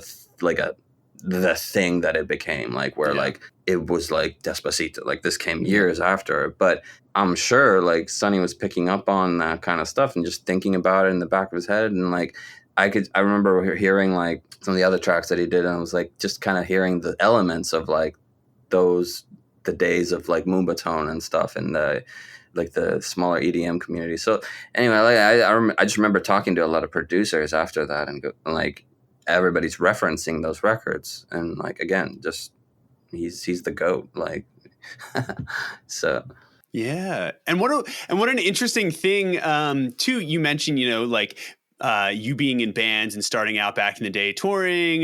the thing that it became, like where like it was like Despacito, like this came years after. But I'm sure like Sonny was picking up on that kind of stuff and just thinking about it in the back of his head. And like I remember hearing like some of the other tracks that he did, and I was like just kind of hearing the elements of like the days of like Moombaton and stuff, and the like the smaller EDM community. So anyway, like I just remember talking to a lot of producers after that, and like everybody's referencing those records, and like again, just he's the GOAT, like so Yeah. And what an interesting thing, too, you mentioned, like, you being in bands and starting out back in the day touring,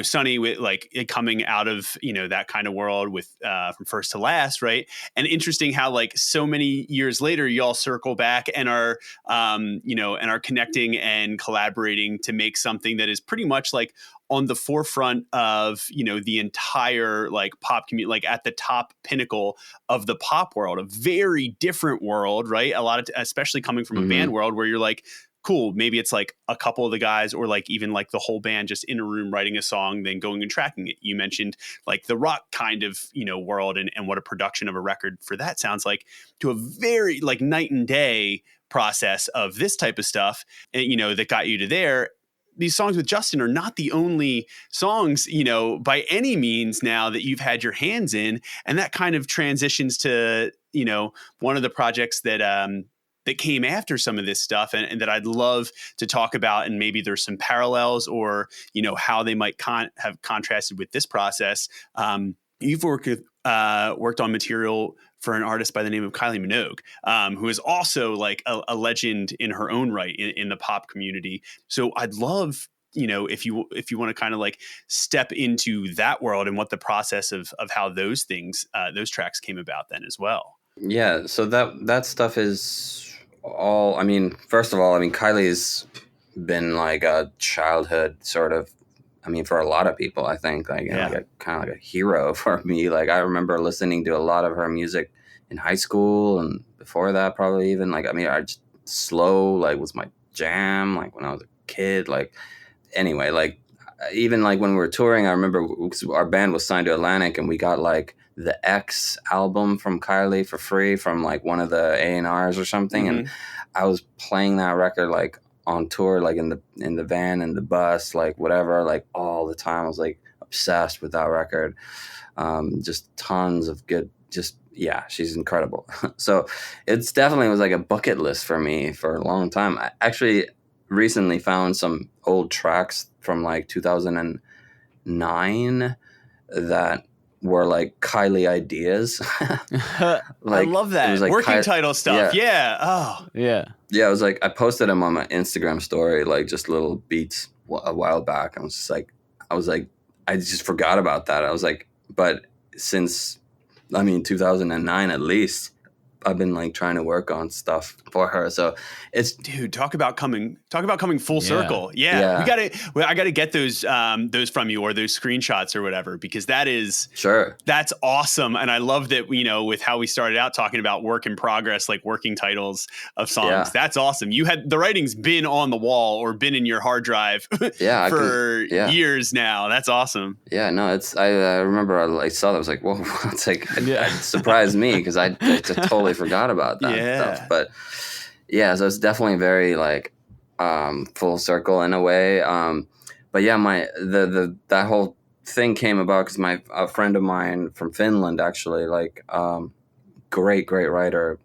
Sonny with like coming out of, that kind of world with from first to last. Right. And interesting how like so many years later, you all circle back and are, and are connecting and collaborating to make something that is pretty much like on the forefront of, the entire like pop community, like at the top pinnacle of the pop world, a very different world, right? A lot of, especially coming from a band world where you're like, cool, maybe it's like a couple of the guys or like even like the whole band just in a room writing a song, then going and tracking it. You mentioned like the rock kind of, world and what a production of a record for that sounds like, to a very like night and day process of this type of stuff, and, that got you to there. These songs with Justin are not the only songs, by any means now that you've had your hands in. And that kind of transitions to, one of the projects that came after some of this stuff and that I'd love to talk about. And maybe there's some parallels or, how they might have contrasted with this process. You've worked on material for an artist by the name of Kylie Minogue, who is also like a legend in her own right in the pop community. So I'd love, if you want to kind of like step into that world and what the process of how those things, those tracks came about then as well. Yeah. So that stuff is all, first of all, Kylie's been like a childhood sort of, for a lot of people, I think, like, like a kind of like a hero for me. Like, I remember listening to a lot of her music in high school and before that, probably even like, I just slow, like, was my jam, like when I was a kid. Like, anyway, like, even like when we were touring, I remember our band was signed to Atlantic and we got like the X album from Kylie for free from like one of the A&Rs or something. And I was playing that record like on tour, like in the van, in the bus, like whatever, like all the time. I was like obsessed with that record. Just tons of good, she's incredible. So it's definitely was like a bucket list for me for a long time. I actually recently found some old tracks from like 2009 that were like Kylie ideas. Like, I love that. It was like working title stuff. Yeah. Oh, yeah. Yeah. It was like, I posted them on my Instagram story, like just little beats a while back. I was like, I just forgot about that. I was like, but since, 2009 at least, I've been like trying to work on stuff for her. So it's, dude, talk about coming full circle. Yeah. I gotta get those from you or those screenshots or whatever, because that's awesome. And I love that, with how we started out talking about work in progress, like working titles of songs. Yeah. That's awesome. You had the writing's been on the wall or been in your hard drive for years now. That's awesome. Yeah, no, I remember I saw that. I was like, whoa, it's like, it surprised me because I totally forgot about that stuff. But yeah, so it's definitely very like full circle in a way. But yeah, that whole thing came about because a friend of mine from Finland, actually, like great writer,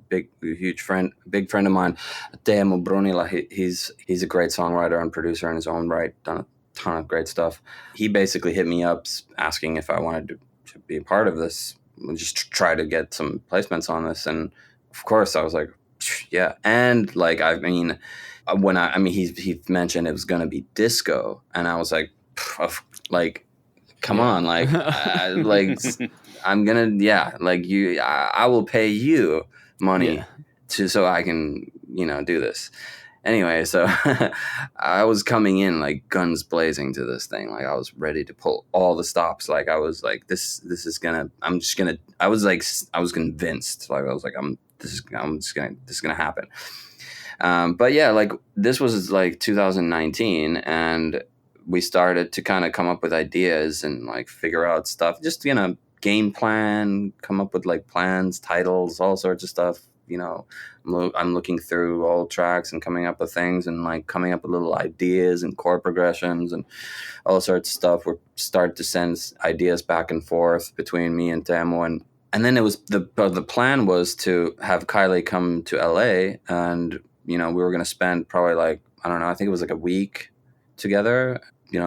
big friend of mine, Teemu Brunila. He's a great songwriter and producer in his own right, done a ton of great stuff. He basically hit me up asking if I wanted to be a part of this, just try to get some placements on this. And of course I was like, yeah. And like, he mentioned it was going to be disco, and I was like, come on, like, I'm going to, like I will pay you money so I can, do this. Anyway, so I was coming in like guns blazing to this thing. Like I was ready to pull all the stops. Like I was like, this is I was convinced. Like I was like, this is gonna happen. But yeah, like this was like 2019, and we started to kind of come up with ideas and like figure out stuff. Just game plan, come up with like plans, titles, all sorts of stuff. I'm looking through old tracks and coming up with things and like coming up with little ideas and chord progressions and all sorts of stuff. We start to send ideas back and forth between me and Teemu, and then it was the plan was to have Kylie come to LA, and we were going to spend probably like, I don't know, I think it was like a week together,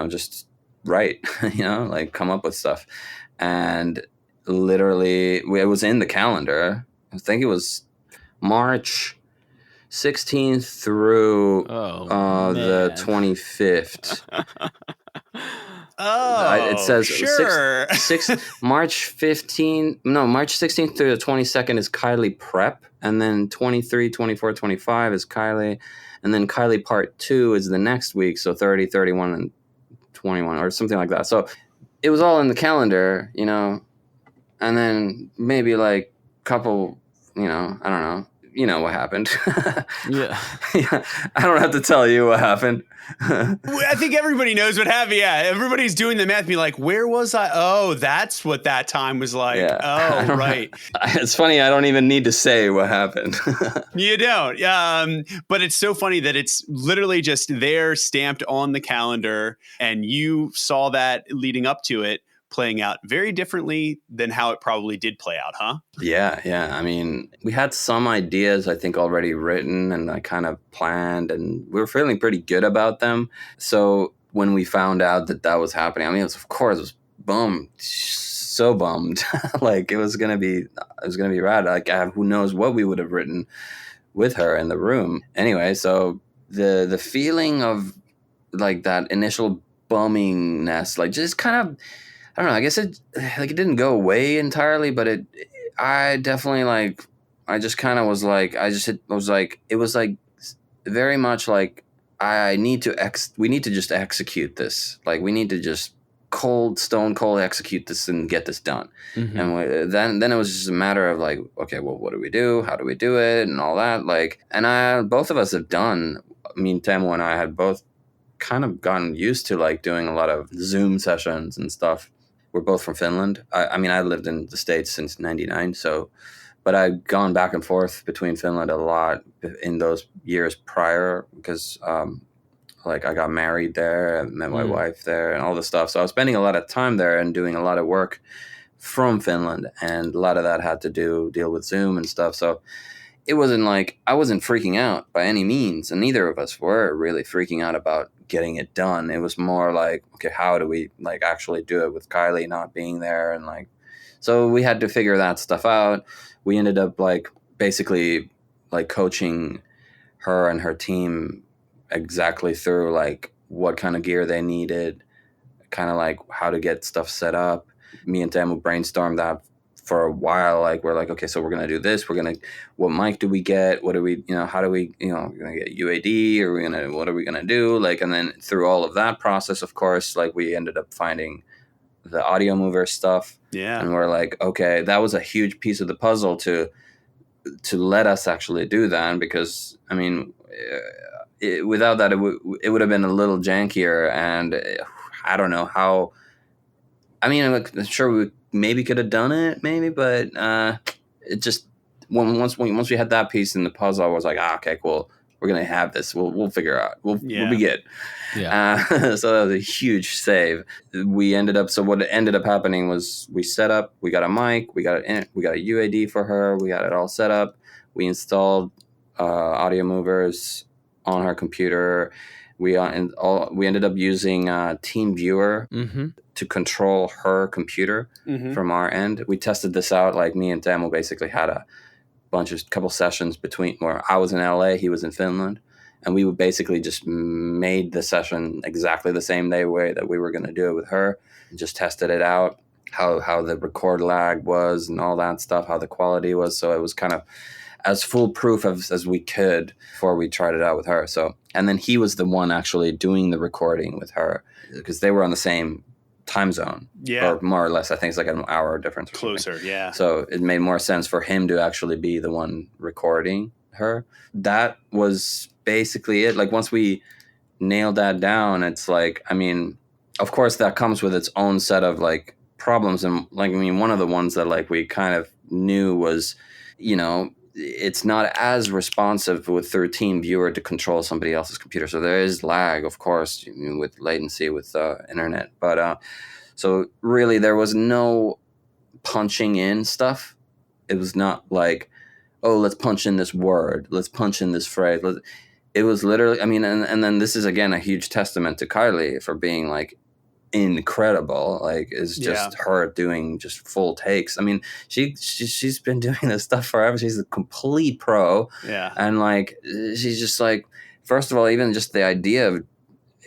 just write, like come up with stuff. And literally, it was in the calendar. I think it was March 16th through the 25th. It says sure. March 16th through the 22nd is Kylie Prep, and then 23, 24, 25 is Kylie, and then Kylie Part 2 is the next week, so 30, 31, and 21, or something like that. So it was all in the calendar, you know, and then maybe like a couple, you know, I don't know. You know what happened. Yeah. I don't have to tell you what happened. I think everybody knows what happened. Yeah, everybody's doing the math, be like, where was I? Oh, that's what that time was like. Yeah. Oh, right. It's funny. I don't even need to say what happened. You don't. But it's so funny that it's literally just there stamped on the calendar, and you saw that leading up to it playing out very differently than how it probably did play out, huh? Yeah. I mean, we had some ideas, I think, already written and I kind of planned, and we were feeling pretty good about them. So when we found out that was happening, I mean, of course, it was bummed, so bummed. Like it was gonna be rad. Like who knows what we would have written with her in the room. Anyway, so the feeling of like that initial bummingness, like just kind of, I don't know. I guess it didn't go away entirely, but I definitely like. I just kind of was like. It was like very much like we need to just execute this. Like we need to just stone cold execute this and get this done. Mm-hmm. And then it was just a matter of like, okay, well, what do we do? How do we do it? And all that. Like, and both of us have done. I mean, Temo and I had both kind of gotten used to like doing a lot of Zoom sessions and stuff. We're both from Finland. I mean, I lived in the States since '99, but I've gone back and forth between Finland a lot in those years prior because, like, I got married there and met my wife there and all this stuff. So I was spending a lot of time there and doing a lot of work from Finland, and a lot of that had to deal with Zoom and stuff. So it wasn't like I wasn't freaking out by any means, and neither of us were really freaking out about getting it done. It was more like, okay, how do we like actually do it with Kylie not being there? And like, so we had to figure that stuff out. We ended up like basically like coaching her and her team exactly through like what kind of gear they needed, kind of like how to get stuff set up. Me and Tamu brainstormed that for a while. Like we're like, okay, so we're gonna do this. What mic do we get? What do we, how do we, we're gonna get UAD, or what are we gonna do? Like, and then through all of that process, of course, like we ended up finding the audio mover stuff. Yeah, and we're like, okay, that was a huge piece of the puzzle to let us actually do that, because I mean, without that, it would have been a little jankier, and I don't know how. I mean, I'm sure we maybe could have done it, but it just once we had that piece in the puzzle, I was like, okay, cool, we're gonna have this. We'll figure out. We'll be good. Yeah. So that was a huge save. What ended up happening was we set up. We got a mic. We got a UAD for her. We got it all set up. We installed audio movers on her computer. We ended up using TeamViewer to control her computer from our end. We tested this out. Like me and Damo basically had a couple sessions between where I was in LA, he was in Finland, and we would basically just made the session exactly the same way that we were going to do it with her. Just tested it out, how the record lag was and all that stuff, how the quality was. So it was kind of as foolproof as we could before we tried it out with her. So, and then he was the one actually doing the recording with her because they were on the same time zone, or more or less. I think it's like an hour difference. Closer, yeah. So it made more sense for him to actually be the one recording her. That was basically it. Like once we nailed that down, it's like, I mean, of course that comes with its own set of like problems. And like, I mean, one of the ones that like we kind of knew was, it's not as responsive through TeamViewer to control somebody else's computer. So there is lag, of course, with latency with internet. But so really there was no punching in stuff. It was not like, oh, let's punch in this word. Let's punch in this phrase. It was literally, I mean, and then this is, again, a huge testament to Kylie for being like incredible. Like, is just her doing just full takes. I mean, she's been doing this stuff forever. She's a complete pro. Yeah. And like, she's just like, first of all, even just the idea of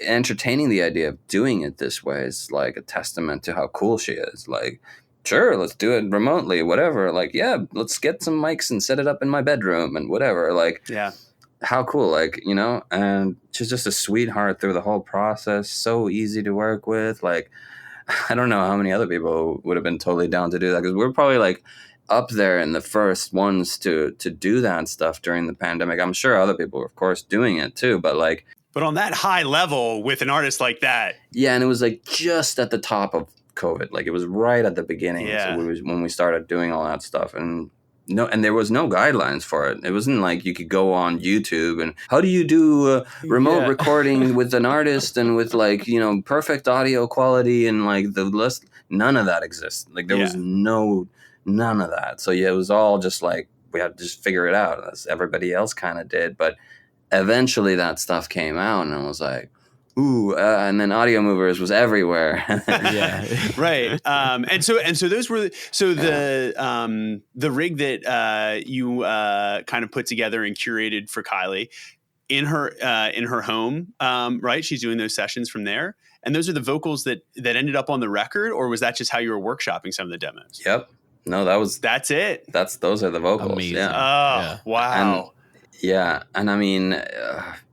entertaining the idea of doing it this way is like a testament to how cool she is. Like, sure, let's do it remotely, whatever. Like, yeah, let's get some mics and set it up in my bedroom and whatever. Like, yeah, how cool, like, you know. And she's just a sweetheart through the whole process. So easy to work with. Like, I don't know how many other people would have been totally down to do that, because we're probably like up there in the first ones to do that stuff during the pandemic. I'm sure other people were, of course, doing it too, but like, but on that high level with an artist like that. Yeah, and it was like just at the top of COVID. Like, it was right at the beginning. Yeah. So when we started doing all that stuff, and there was no guidelines for it. It wasn't like you could go on YouTube and how do you do remote recording with an artist and with, like, you know, perfect audio quality and like the list. None of that exists. Like, there was none of that. So yeah, it was all just like we had to just figure it out, as everybody else kind of did. But eventually that stuff came out, and I was like, ooh, and then Audio Movers was everywhere. Yeah, right. And so those were the rig that you kind of put together and curated for Kylie in her home, right? She's doing those sessions from there, and those are the vocals that ended up on the record, or was that just how you were workshopping some of the demos? Yep. No, that's it. Those are the vocals. Amazing. Yeah. Oh, wow. And I mean,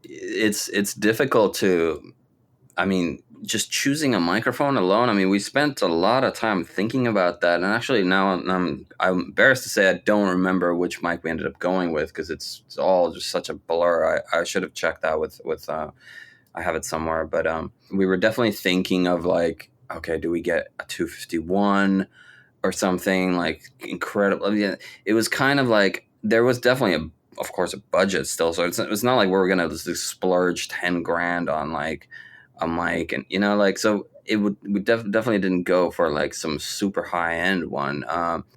it's difficult to, I mean, just choosing a microphone alone. I mean, we spent a lot of time thinking about that, and actually now I'm embarrassed to say I don't remember which mic we ended up going with, because it's all just such a blur. I should have checked that with I have it somewhere, but we were definitely thinking of like, okay, do we get a 251 or something like incredible? Yeah, it was kind of like there was definitely of course a budget still, so it's not like we're gonna just splurge 10 grand on like a mic, and you know, like, so we definitely didn't go for like some super high end one.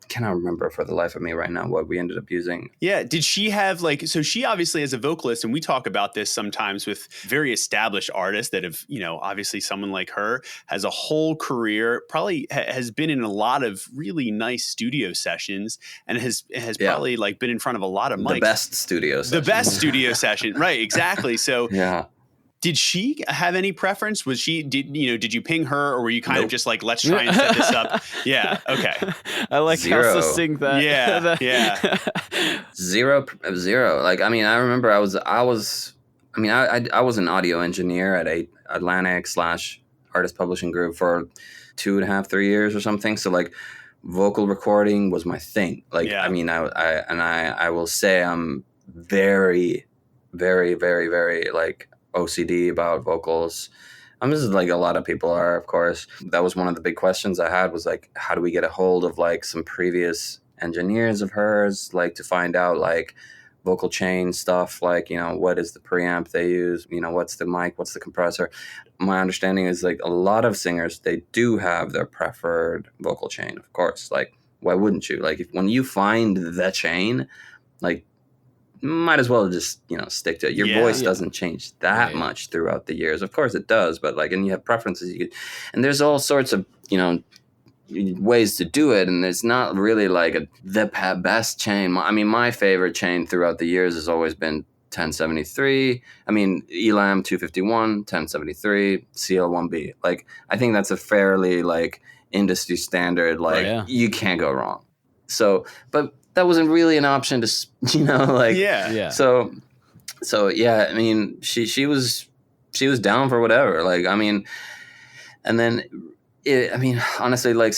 Cannot remember for the life of me right now what we ended up using. Yeah. Did she have like, so she obviously as a vocalist, and we talk about this sometimes with very established artists that have, you know, obviously someone like her has a whole career, probably has been in a lot of really nice studio sessions, and has probably like been in front of a lot of mics. The best studio session. Right. Exactly. So yeah. Did she have any preference? Did you ping her, or were you kind of just like, let's try and set this up? Yeah. Okay. I like Zero. how succinct that. Yeah. Yeah. Zero. Like, I mean, I remember I was an audio engineer at a Atlantic / artist publishing group for 2.5, 3 years or something. So like vocal recording was my thing. Like, I mean, I will say I'm very, very, very, very like OCD about vocals. This is like a lot of people are, of course. That was one of the big questions I had, was like, how do we get a hold of like some previous engineers of hers, like to find out like vocal chain stuff, like, you know, what is the preamp they use, you know, what's the mic, what's the compressor. My understanding is like a lot of singers, they do have their preferred vocal chain, of course. Like, why wouldn't you? Like, when you find the chain, like, might as well just, you know, stick to it. Your voice doesn't change that much throughout the years. Of course it does, but like, and you have preferences, and there's all sorts of, you know, ways to do it, and it's not really like the best chain. I mean, my favorite chain throughout the years has always been 1073. I mean, Elam 251, 1073, CL1B. Like, I think that's a fairly like industry standard. Like, you can't go wrong. So, but that wasn't really an option to, you know, like, So yeah, I mean, she was down for whatever. Like, I mean, and then, I mean, honestly, like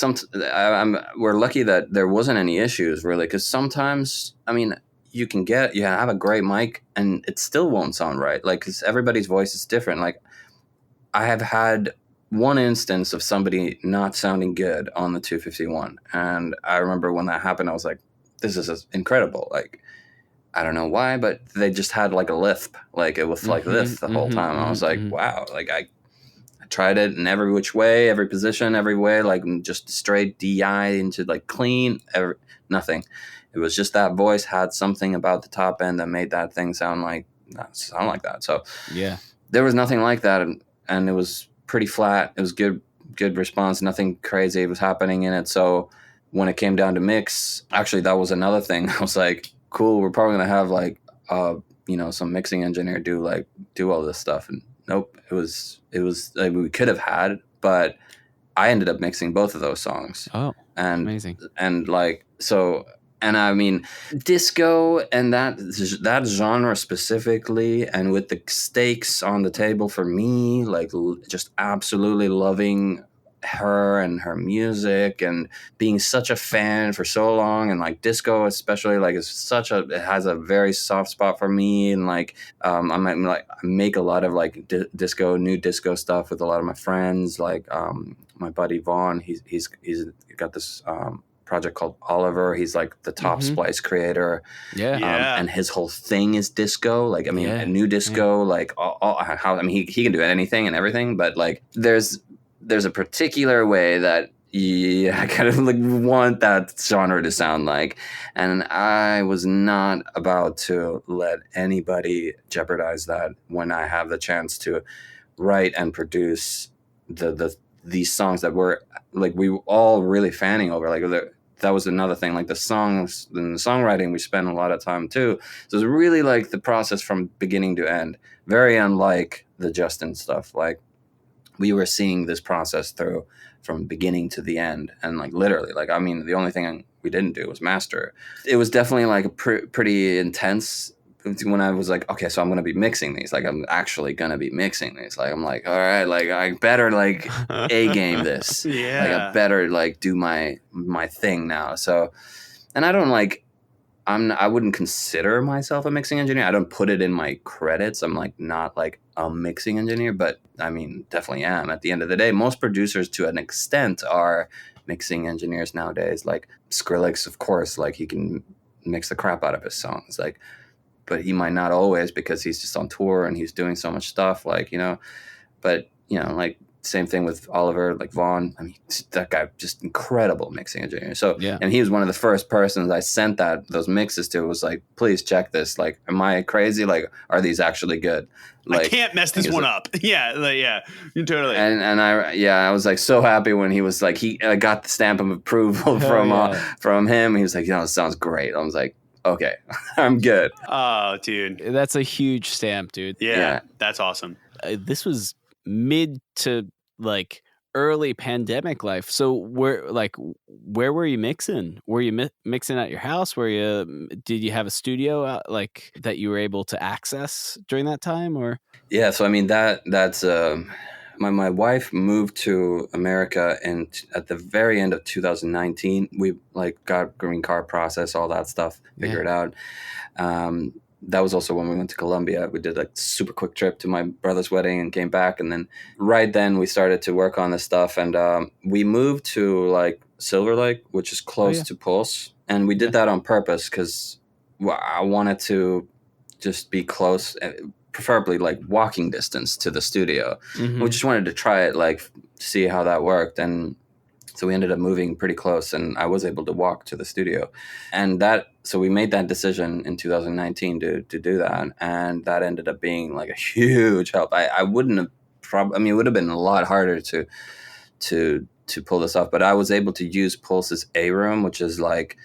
we're lucky that there wasn't any issues really. 'Cause sometimes, I mean, you have a great mic and it still won't sound right. Like, 'cause everybody's voice is different. Like, I have had one instance of somebody not sounding good on the 251. And I remember when that happened, I was like, this is incredible. Like, I don't know why, but they just had like a lisp. Like, it was like this the whole time. I was like, wow. Like, I tried it in every which way, every position, every way, like just straight DI into like clean, nothing. It was just that voice had something about the top end that made that thing sound like that. So there was nothing like that. And it was pretty flat. It was good good response. Nothing crazy was happening in it. So when it came down to mix, actually, that was another thing. I was like, cool, we're probably going to have like, some mixing engineer do all this stuff. And nope, it was like we could have had, but I ended up mixing both of those songs. Oh, and amazing. And like, so, and I mean, disco and that genre specifically, and with the stakes on the table for me, like just absolutely loving her and her music and being such a fan for so long, and like disco especially, like it has a very soft spot for me. And like I make a lot of like new disco stuff with a lot of my friends, like my buddy Vaughn. He's got this project called Oliver. He's like the top splice creator. And his whole thing is disco. Like, I mean, a new disco, like he can do anything and everything, but like there's a particular way that I kind of like want that genre to sound like, and I was not about to let anybody jeopardize that when I have the chance to write and produce these songs that were like we were all really fanning over. Like that was another thing. Like the songs and the songwriting, we spent a lot of time too. So it was really like the process from beginning to end. Very unlike the Justin stuff. Like we were seeing this process through from beginning to the end, and like literally, like I mean, the only thing we didn't do was master. It was definitely like a pretty intense when I was like, okay, so I'm gonna be mixing these. Like I'm actually gonna be mixing these. Like I'm like, all right, like I better like A game this. Yeah. Like I better like do my thing now. So, and I don't like. I wouldn't consider myself a mixing engineer. I don't put it in my credits. I'm like not like a mixing engineer, but I mean, definitely am. At the end of the day, most producers to an extent are mixing engineers nowadays. Like Skrillex, of course, like he can mix the crap out of his songs. Like, but he might not always because he's just on tour and he's doing so much stuff. Like, but like. Same thing with Oliver, like Vaughn. I mean, that guy, just incredible mixing engineer. So, and he was one of the first persons I sent those mixes to. It was like, please check this. Like, am I crazy? Like, are these actually good? Like, I can't mess this one up. Yeah, totally. And I was like so happy when he was like, he got the stamp of approval from him. He was like, it sounds great. I was like, okay, I'm good. Oh, dude, that's a huge stamp, dude. Yeah. That's awesome. This was mid to like early pandemic life. So where were you mixing? Were you mixing at your house? Did you have a studio out, like that you were able to access during that time, or? Yeah. So I mean that's my wife moved to America and at the very end of 2019, we like got green card process, all that stuff, figured out. That was also when we went to Colombia. We did a super quick trip to my brother's wedding and came back. And then right then we started to work on this stuff. And we moved to like Silver Lake, which is close to Pulse. And we did that on purpose because I wanted to just be close, preferably like walking distance to the studio. We just wanted to try it, like see how that worked. And so we ended up moving pretty close and I was able to walk to the studio. And so we made that decision in 2019 to do that. And that ended up being like a huge help. I wouldn't have it would have been a lot harder to pull this off, but I was able to use Pulse's A room, which is like,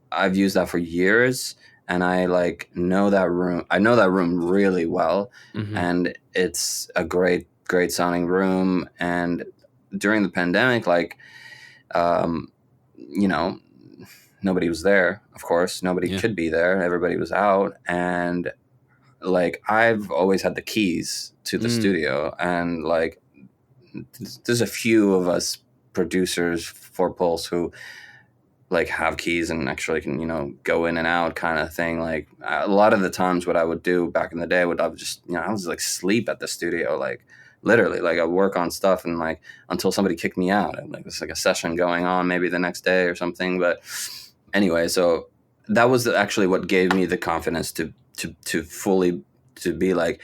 I've used that for years and I like know that room. I know that room really well. And it's a great sounding room. And during the pandemic, like, nobody was there, of course. Nobody could be there. Everybody was out. And like, I've always had the keys to the studio. And like, there's a few of us producers for Pulse who like have keys and actually can, go in and out kind of thing. Like a lot of the times what I would do back in the day I would just, I was like sleep at the studio, like literally, like I work on stuff and like until somebody kicked me out. And like it's like a session going on maybe the next day or something. But anyway, so that was actually what gave me the confidence to fully to be like,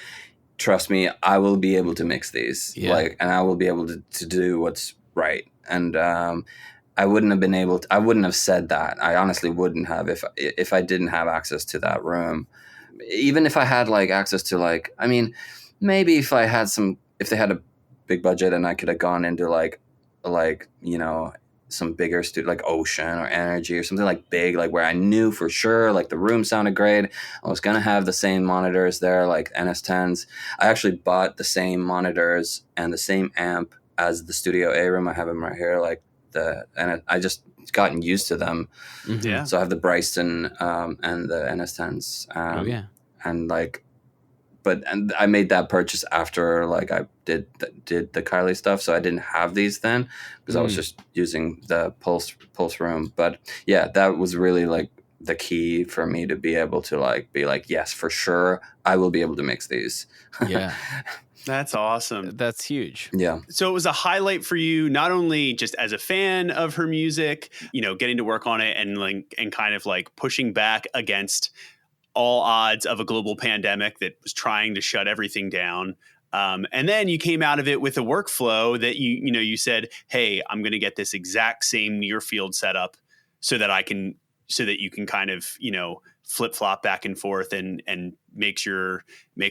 trust me, I will be able to mix these, like, and I will be able to do what's right. And I wouldn't have said that. I honestly wouldn't have if I didn't have access to that room. Even if I had like access to like, I mean, maybe if they had a big budget and I could have gone into like like, some bigger studio like Ocean or Energy or something like big, like where I knew for sure like the room sounded great. I was gonna have the same monitors there, like NS10s. I actually bought the same monitors and the same amp as the Studio A room. I have them right here, and I just gotten used to them. Mm-hmm. Yeah. So I have the Bryson and the NS10s. And like, and I made that purchase after like I did the Kylie stuff, so I didn't have these then because I was just using the Pulse room. But yeah, that was really like the key for me to be able to like be like, yes, for sure, I will be able to mix these. Yeah. That's awesome. That's huge. Yeah. So it was a highlight for you, not only just as a fan of her music, getting to work on it and kind of like pushing back against all odds of a global pandemic that was trying to shut everything down. And then you came out of it with a workflow that you said, hey, I'm going to get this exact same near field setup so that you can kind of, flip flop back and forth and makes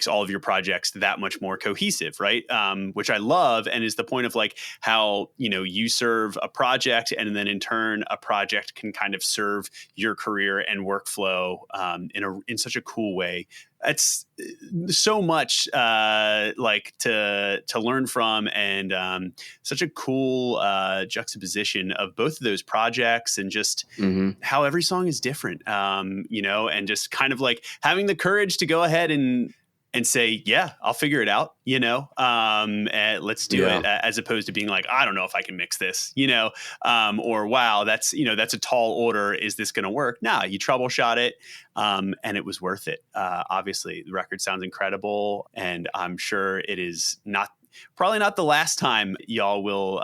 all of your projects that much more cohesive. Right. Which I love. And is the point of like how, you serve a project and then in turn a project can kind of serve your career and workflow in such a cool way. It's so much like to learn from, and such a cool juxtaposition of both of those projects, and just how every song is different, and just kind of like having the courage to go ahead and say, yeah, I'll figure it out, and let's do it, as opposed to being like, I don't know if I can mix this, or wow, that's a tall order. Is this going to work? Nah, you troubleshot it. And it was worth it. Obviously the record sounds incredible, and I'm sure it is probably not the last time y'all will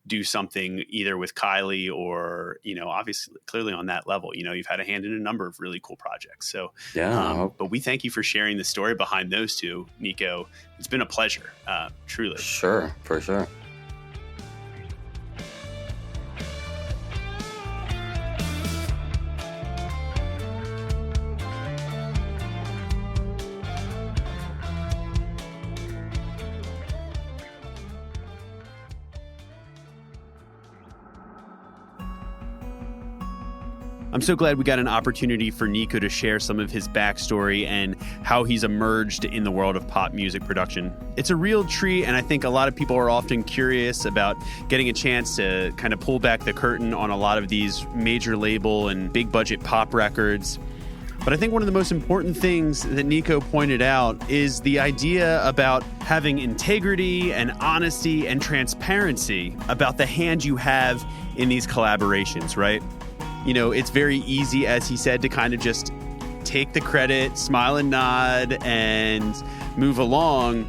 do something either with Kylie or, obviously clearly on that level, you've had a hand in a number of really cool projects. So, but we thank you for sharing the story behind those two, Nico. It's been a pleasure, truly. Sure, for sure. I'm so glad we got an opportunity for Nico to share some of his backstory and how he's emerged in the world of pop music production. It's a real treat, and I think a lot of people are often curious about getting a chance to kind of pull back the curtain on a lot of these major label and big budget pop records. But I think one of the most important things that Nico pointed out is the idea about having integrity and honesty and transparency about the hand you have in these collaborations, right? It's very easy, as he said, to kind of just take the credit, smile and nod, and move along.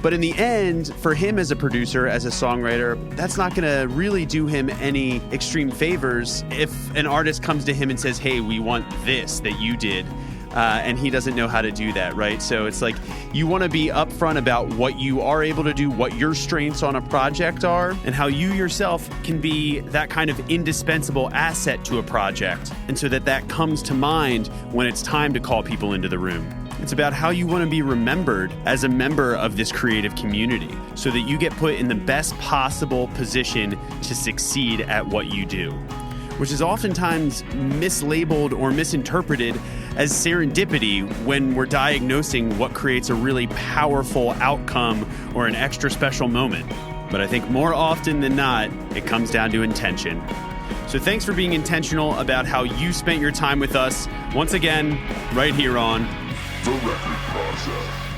But in the end, for him as a producer, as a songwriter, that's not going to really do him any extreme favors if an artist comes to him and says, hey, we want this that you did. And he doesn't know how to do that, right? So it's like you want to be upfront about what you are able to do, what your strengths on a project are, and how you yourself can be that kind of indispensable asset to a project. And so that comes to mind when it's time to call people into the room. It's about how you want to be remembered as a member of this creative community so that you get put in the best possible position to succeed at what you do, which is oftentimes mislabeled or misinterpreted as serendipity when we're diagnosing what creates a really powerful outcome or an extra special moment. But I think more often than not, it comes down to intention. So thanks for being intentional about how you spent your time with us, once again, right here on The Record Process.